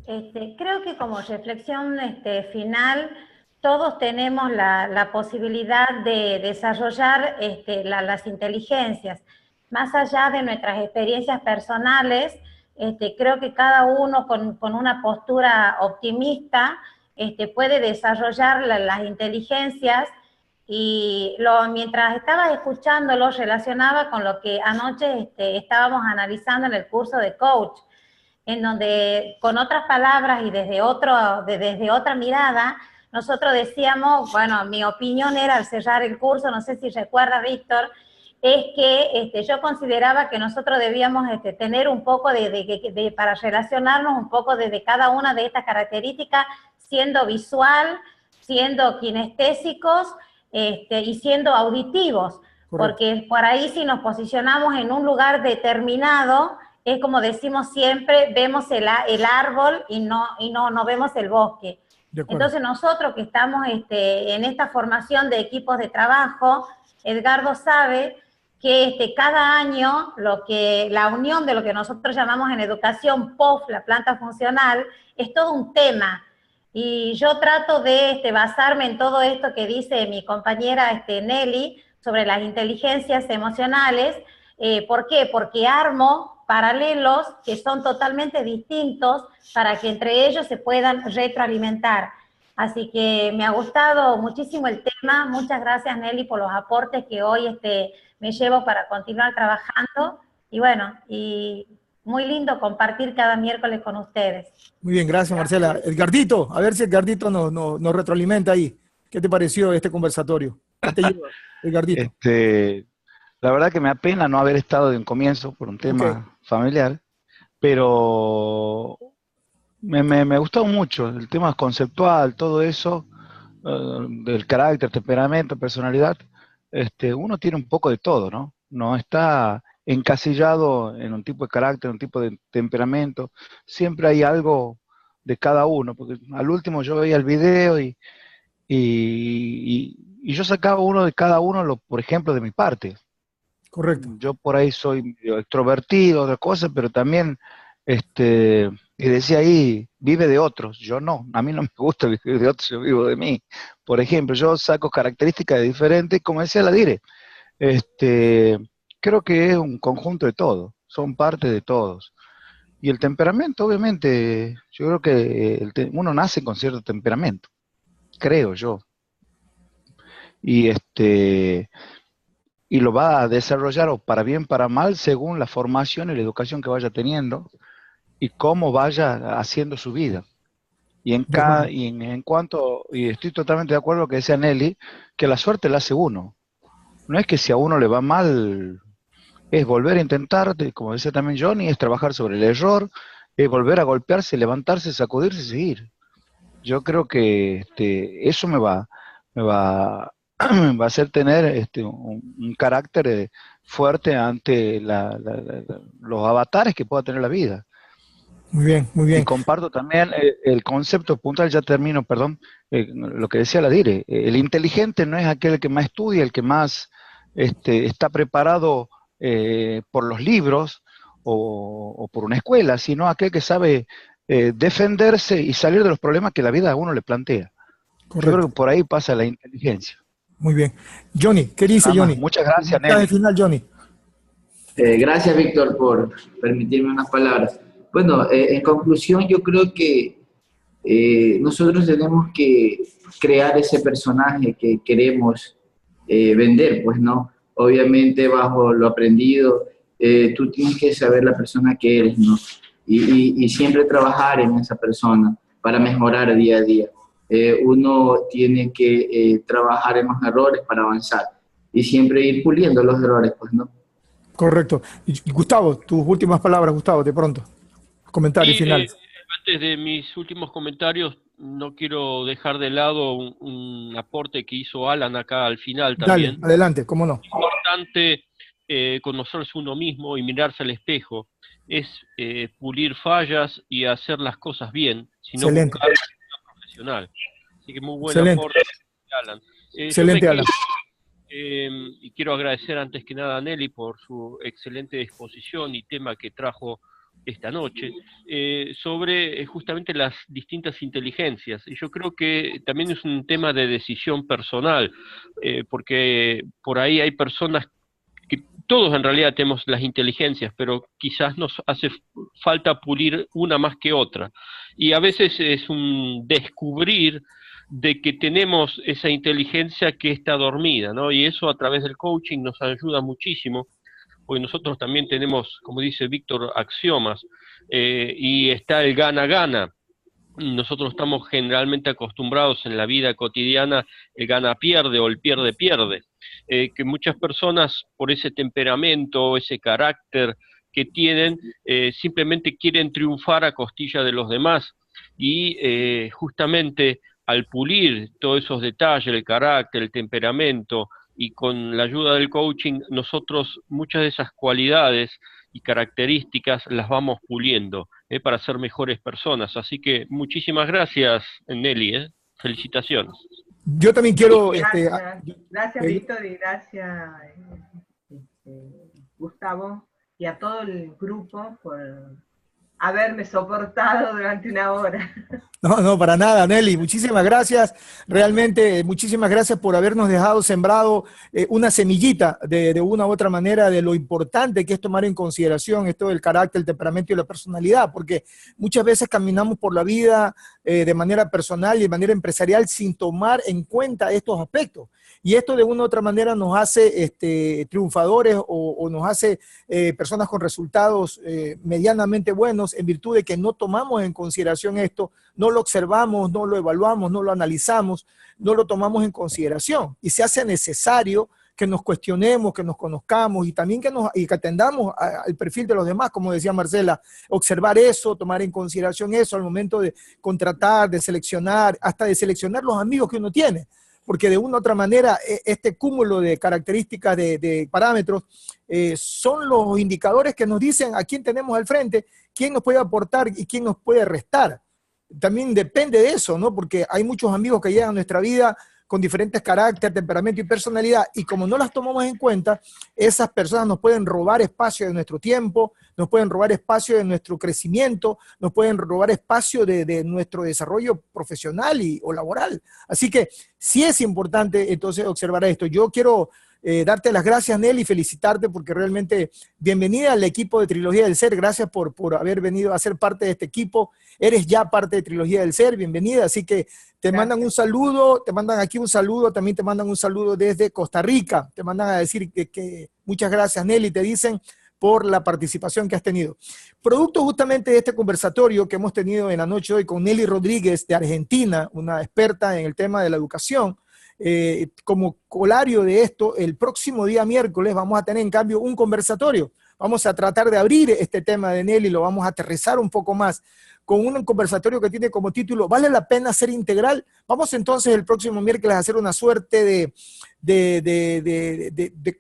Creo que como reflexión final, todos tenemos la posibilidad de desarrollar las inteligencias. Más allá de nuestras experiencias personales, creo que cada uno con una postura optimista puede desarrollar las inteligencias, y mientras estaba escuchándolo relacionaba con lo que anoche estábamos analizando en el curso de coach, en donde con otras palabras y desde otra mirada, nosotros decíamos, bueno, mi opinión era al cerrar el curso, no sé si recuerda Víctor, es que yo consideraba que nosotros debíamos tener un poco para relacionarnos un poco de cada una de estas características, siendo visual, siendo kinestésicos y siendo auditivos. Correcto. Porque por ahí si nos posicionamos en un lugar determinado, es como decimos siempre, vemos el árbol y no vemos el bosque. Entonces nosotros que estamos en esta formación de equipos de trabajo, Edgardo sabe que cada año la unión de lo que nosotros llamamos en educación POF, la planta funcional, es todo un tema. Y yo trato de basarme en todo esto que dice mi compañera Nelly sobre las inteligencias emocionales. ¿Por qué? Porque armo paralelos que son totalmente distintos para que entre ellos se puedan retroalimentar. Así que me ha gustado muchísimo el tema. Muchas gracias, Nelly, por los aportes que hoy me llevo para continuar trabajando. Y bueno, y muy lindo compartir cada miércoles con ustedes. Muy bien, gracias Marcela. Edgardito, a ver si Edgardito nos retroalimenta ahí. ¿Qué te pareció este conversatorio? ¿Qué te lleva, Edgardito? La verdad que me apena no haber estado de un comienzo por un tema familiar, pero me gustó mucho el tema conceptual, todo eso, del carácter, temperamento, personalidad. Uno tiene un poco de todo, ¿no? No está encasillado en un tipo de carácter, un tipo de temperamento. Siempre hay algo de cada uno, porque al último yo veía el video y yo sacaba uno de cada uno, por ejemplo, de mi parte. Correcto. Yo por ahí soy medio extrovertido, otra cosa, pero también, y decía ahí, vive de otros. Yo no, a mí no me gusta vivir de otros, yo vivo de mí. Por ejemplo, yo saco características diferentes, como decía la Dire, creo que es un conjunto de todo, son parte de todos. Y el temperamento, obviamente, yo creo que uno nace con cierto temperamento, creo yo. Y lo va a desarrollar o para bien, para mal, según la formación y la educación que vaya teniendo y cómo vaya haciendo su vida. Y en cuanto, y estoy totalmente de acuerdo con lo que decía Nelly, que la suerte la hace uno. No es que si a uno le va mal, es volver a intentar, como decía también Johnny, es trabajar sobre el error, es volver a golpearse, levantarse, sacudirse y seguir. Yo creo que eso me va va a hacer tener un carácter fuerte ante los avatares que pueda tener la vida. Muy bien, muy bien. Y comparto también el concepto puntual, ya termino, perdón, lo que decía la Dire. El inteligente no es aquel que más estudia, el que más está preparado por los libros o por una escuela, sino aquel que sabe defenderse y salir de los problemas que la vida a uno le plantea. Correcto. Yo creo que por ahí pasa la inteligencia. Muy bien. Johnny, ¿qué dice Johnny? Muchas gracias, Nelly. Final, Johnny. Gracias, Víctor, por permitirme unas palabras. Bueno, en conclusión, yo creo que nosotros tenemos que crear ese personaje que queremos vender, pues, ¿no? Obviamente, bajo lo aprendido, tú tienes que saber la persona que eres, ¿no? Y siempre trabajar en esa persona para mejorar día a día. Uno tiene que trabajar en los errores para avanzar y siempre ir puliendo los errores, pues, ¿no? Correcto. Y Gustavo, tus últimas palabras, Gustavo, de pronto. Comentarios finales. Antes de mis últimos comentarios, no quiero dejar de lado un aporte que hizo Alan acá al final también. Dale, adelante, cómo no. Es importante conocerse uno mismo y mirarse al espejo. Es pulir fallas y hacer las cosas bien, sino buscar una profesional. Así que muy buen aporte, Alan. Excelente, Alan. Y quiero agradecer antes que nada a Nelly por su excelente exposición y tema que trajo esta noche, sobre justamente las distintas inteligencias. Y yo creo que también es un tema de decisión personal, porque por ahí hay personas que todos en realidad tenemos las inteligencias, pero quizás nos hace falta pulir una más que otra. Y a veces es un descubrir de que tenemos esa inteligencia que está dormida, ¿no? Y eso a través del coaching nos ayuda muchísimo, porque nosotros también tenemos, como dice Víctor, axiomas, y está el gana-gana. Nosotros estamos generalmente acostumbrados en la vida cotidiana el gana-pierde o el pierde-pierde, que muchas personas por ese temperamento, ese carácter que tienen, simplemente quieren triunfar a costilla de los demás, y justamente al pulir todos esos detalles, el carácter, el temperamento, y con la ayuda del coaching, nosotros muchas de esas cualidades y características las vamos puliendo para ser mejores personas. Así que muchísimas gracias, Nelly. Felicitaciones. Yo también quiero... Gracias, Víctor, y gracias, Gustavo, y a todo el grupo por haberme soportado durante una hora. No, no, para nada, Nelly. Muchísimas gracias. Realmente, muchísimas gracias por habernos dejado sembrado una semillita de una u otra manera de lo importante que es tomar en consideración esto del carácter, el temperamento y la personalidad, porque muchas veces caminamos por la vida de manera personal y de manera empresarial sin tomar en cuenta estos aspectos. Y esto de una u otra manera nos hace triunfadores o nos hace personas con resultados medianamente buenos en virtud de que no tomamos en consideración esto, no lo observamos, no lo evaluamos, no lo analizamos, no lo tomamos en consideración. Y se hace necesario que nos cuestionemos, que nos conozcamos y también que atendamos al perfil de los demás, como decía Marcela, observar eso, tomar en consideración eso al momento de contratar, de seleccionar, hasta de seleccionar los amigos que uno tiene. Porque de una u otra manera este cúmulo de características, de parámetros, son los indicadores que nos dicen a quién tenemos al frente, quién nos puede aportar y quién nos puede restar. También depende de eso, ¿no? Porque hay muchos amigos que llegan a nuestra vida con diferentes caracteres, temperamento y personalidad, y como no las tomamos en cuenta, esas personas nos pueden robar espacio de nuestro tiempo, nos pueden robar espacio de nuestro crecimiento, nos pueden robar espacio de nuestro desarrollo profesional o laboral. Así que sí es importante entonces observar esto. Yo quiero darte las gracias, Nelly, y felicitarte porque realmente bienvenida al equipo de Trilogía del Ser. Gracias por haber venido a ser parte de este equipo. Eres ya parte de Trilogía del Ser, bienvenida. Así que te mandan un saludo, te mandan aquí un saludo, también te mandan un saludo desde Costa Rica. Te mandan a decir que muchas gracias, Nelly, te dicen por la participación que has tenido. Producto justamente de este conversatorio que hemos tenido en la noche de hoy con Nelly Rodríguez de Argentina, una experta en el tema de la educación. Como colario de esto, el próximo día miércoles vamos a tener en cambio un conversatorio. Vamos a tratar de abrir este tema de Nelly, lo vamos a aterrizar un poco más con un conversatorio que tiene como título ¿Vale la pena ser integral? Vamos entonces el próximo miércoles a hacer una suerte de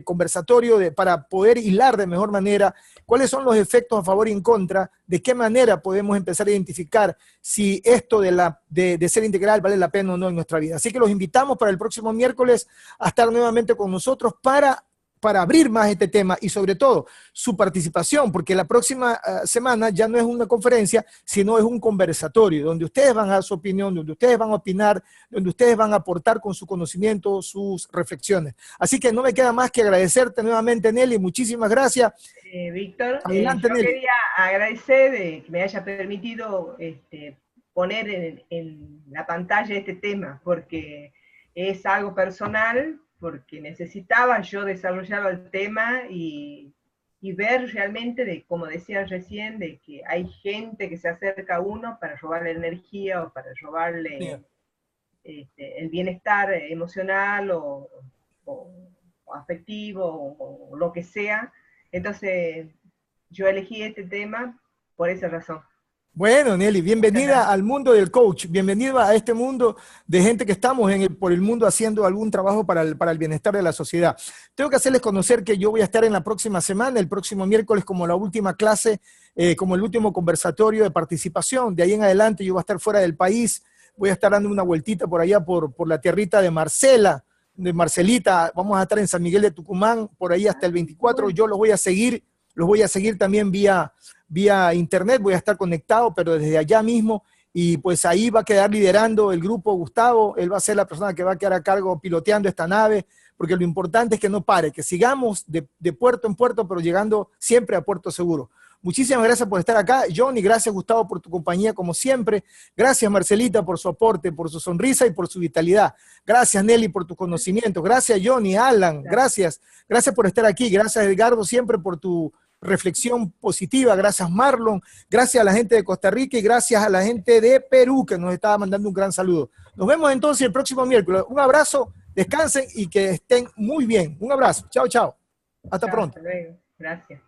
conversatorio para poder hilar de mejor manera cuáles son los efectos a favor y en contra, de qué manera podemos empezar a identificar si esto de ser integral vale la pena o no en nuestra vida. Así que los invitamos para el próximo miércoles a estar nuevamente con nosotros para abrir más este tema y sobre todo su participación, porque la próxima semana ya no es una conferencia, sino es un conversatorio, donde ustedes van a dar su opinión, donde ustedes van a opinar, donde ustedes van a aportar con su conocimiento, sus reflexiones. Así que no me queda más que agradecerte nuevamente, Nelly, muchísimas gracias. Víctor, adelante, yo Nelly. quería agradecer que me haya permitido poner en la pantalla este tema, porque es algo personal, porque necesitaba yo desarrollar el tema y ver realmente, como decía recién, de que hay gente que se acerca a uno para robarle energía o para robarle el bienestar emocional o afectivo o lo que sea. Entonces yo elegí este tema por esa razón. Bueno, Nelly, bienvenida al mundo del coach, bienvenida a este mundo de gente que estamos por el mundo haciendo algún trabajo para el bienestar de la sociedad. Tengo que hacerles conocer que yo voy a estar en la próxima semana, el próximo miércoles, como la última clase, como el último conversatorio de participación. De ahí en adelante yo voy a estar fuera del país, voy a estar dando una vueltita por allá, por la tierrita de Marcelita. Vamos a estar en San Miguel de Tucumán, por ahí hasta el 24. Yo los voy a seguir también vía internet, voy a estar conectado, pero desde allá mismo, y pues ahí va a quedar liderando el grupo Gustavo. Él va a ser la persona que va a quedar a cargo piloteando esta nave, porque lo importante es que no pare, que sigamos de puerto en puerto, pero llegando siempre a puerto seguro. Muchísimas gracias por estar acá, Johnny. Gracias, Gustavo, por tu compañía como siempre. Gracias, Marcelita, por su aporte, por su sonrisa y por su vitalidad. Gracias, Nelly, por tus conocimientos. Gracias, Johnny, Alan, gracias. Gracias por estar aquí. Gracias, Edgardo, siempre por tu reflexión positiva. Gracias, Marlon. Gracias a la gente de Costa Rica y gracias a la gente de Perú que nos estaba mandando un gran saludo. Nos vemos entonces el próximo miércoles. Un abrazo, descansen y que estén muy bien. Un abrazo. Chao, chao. Hasta pronto. Hasta luego. Gracias.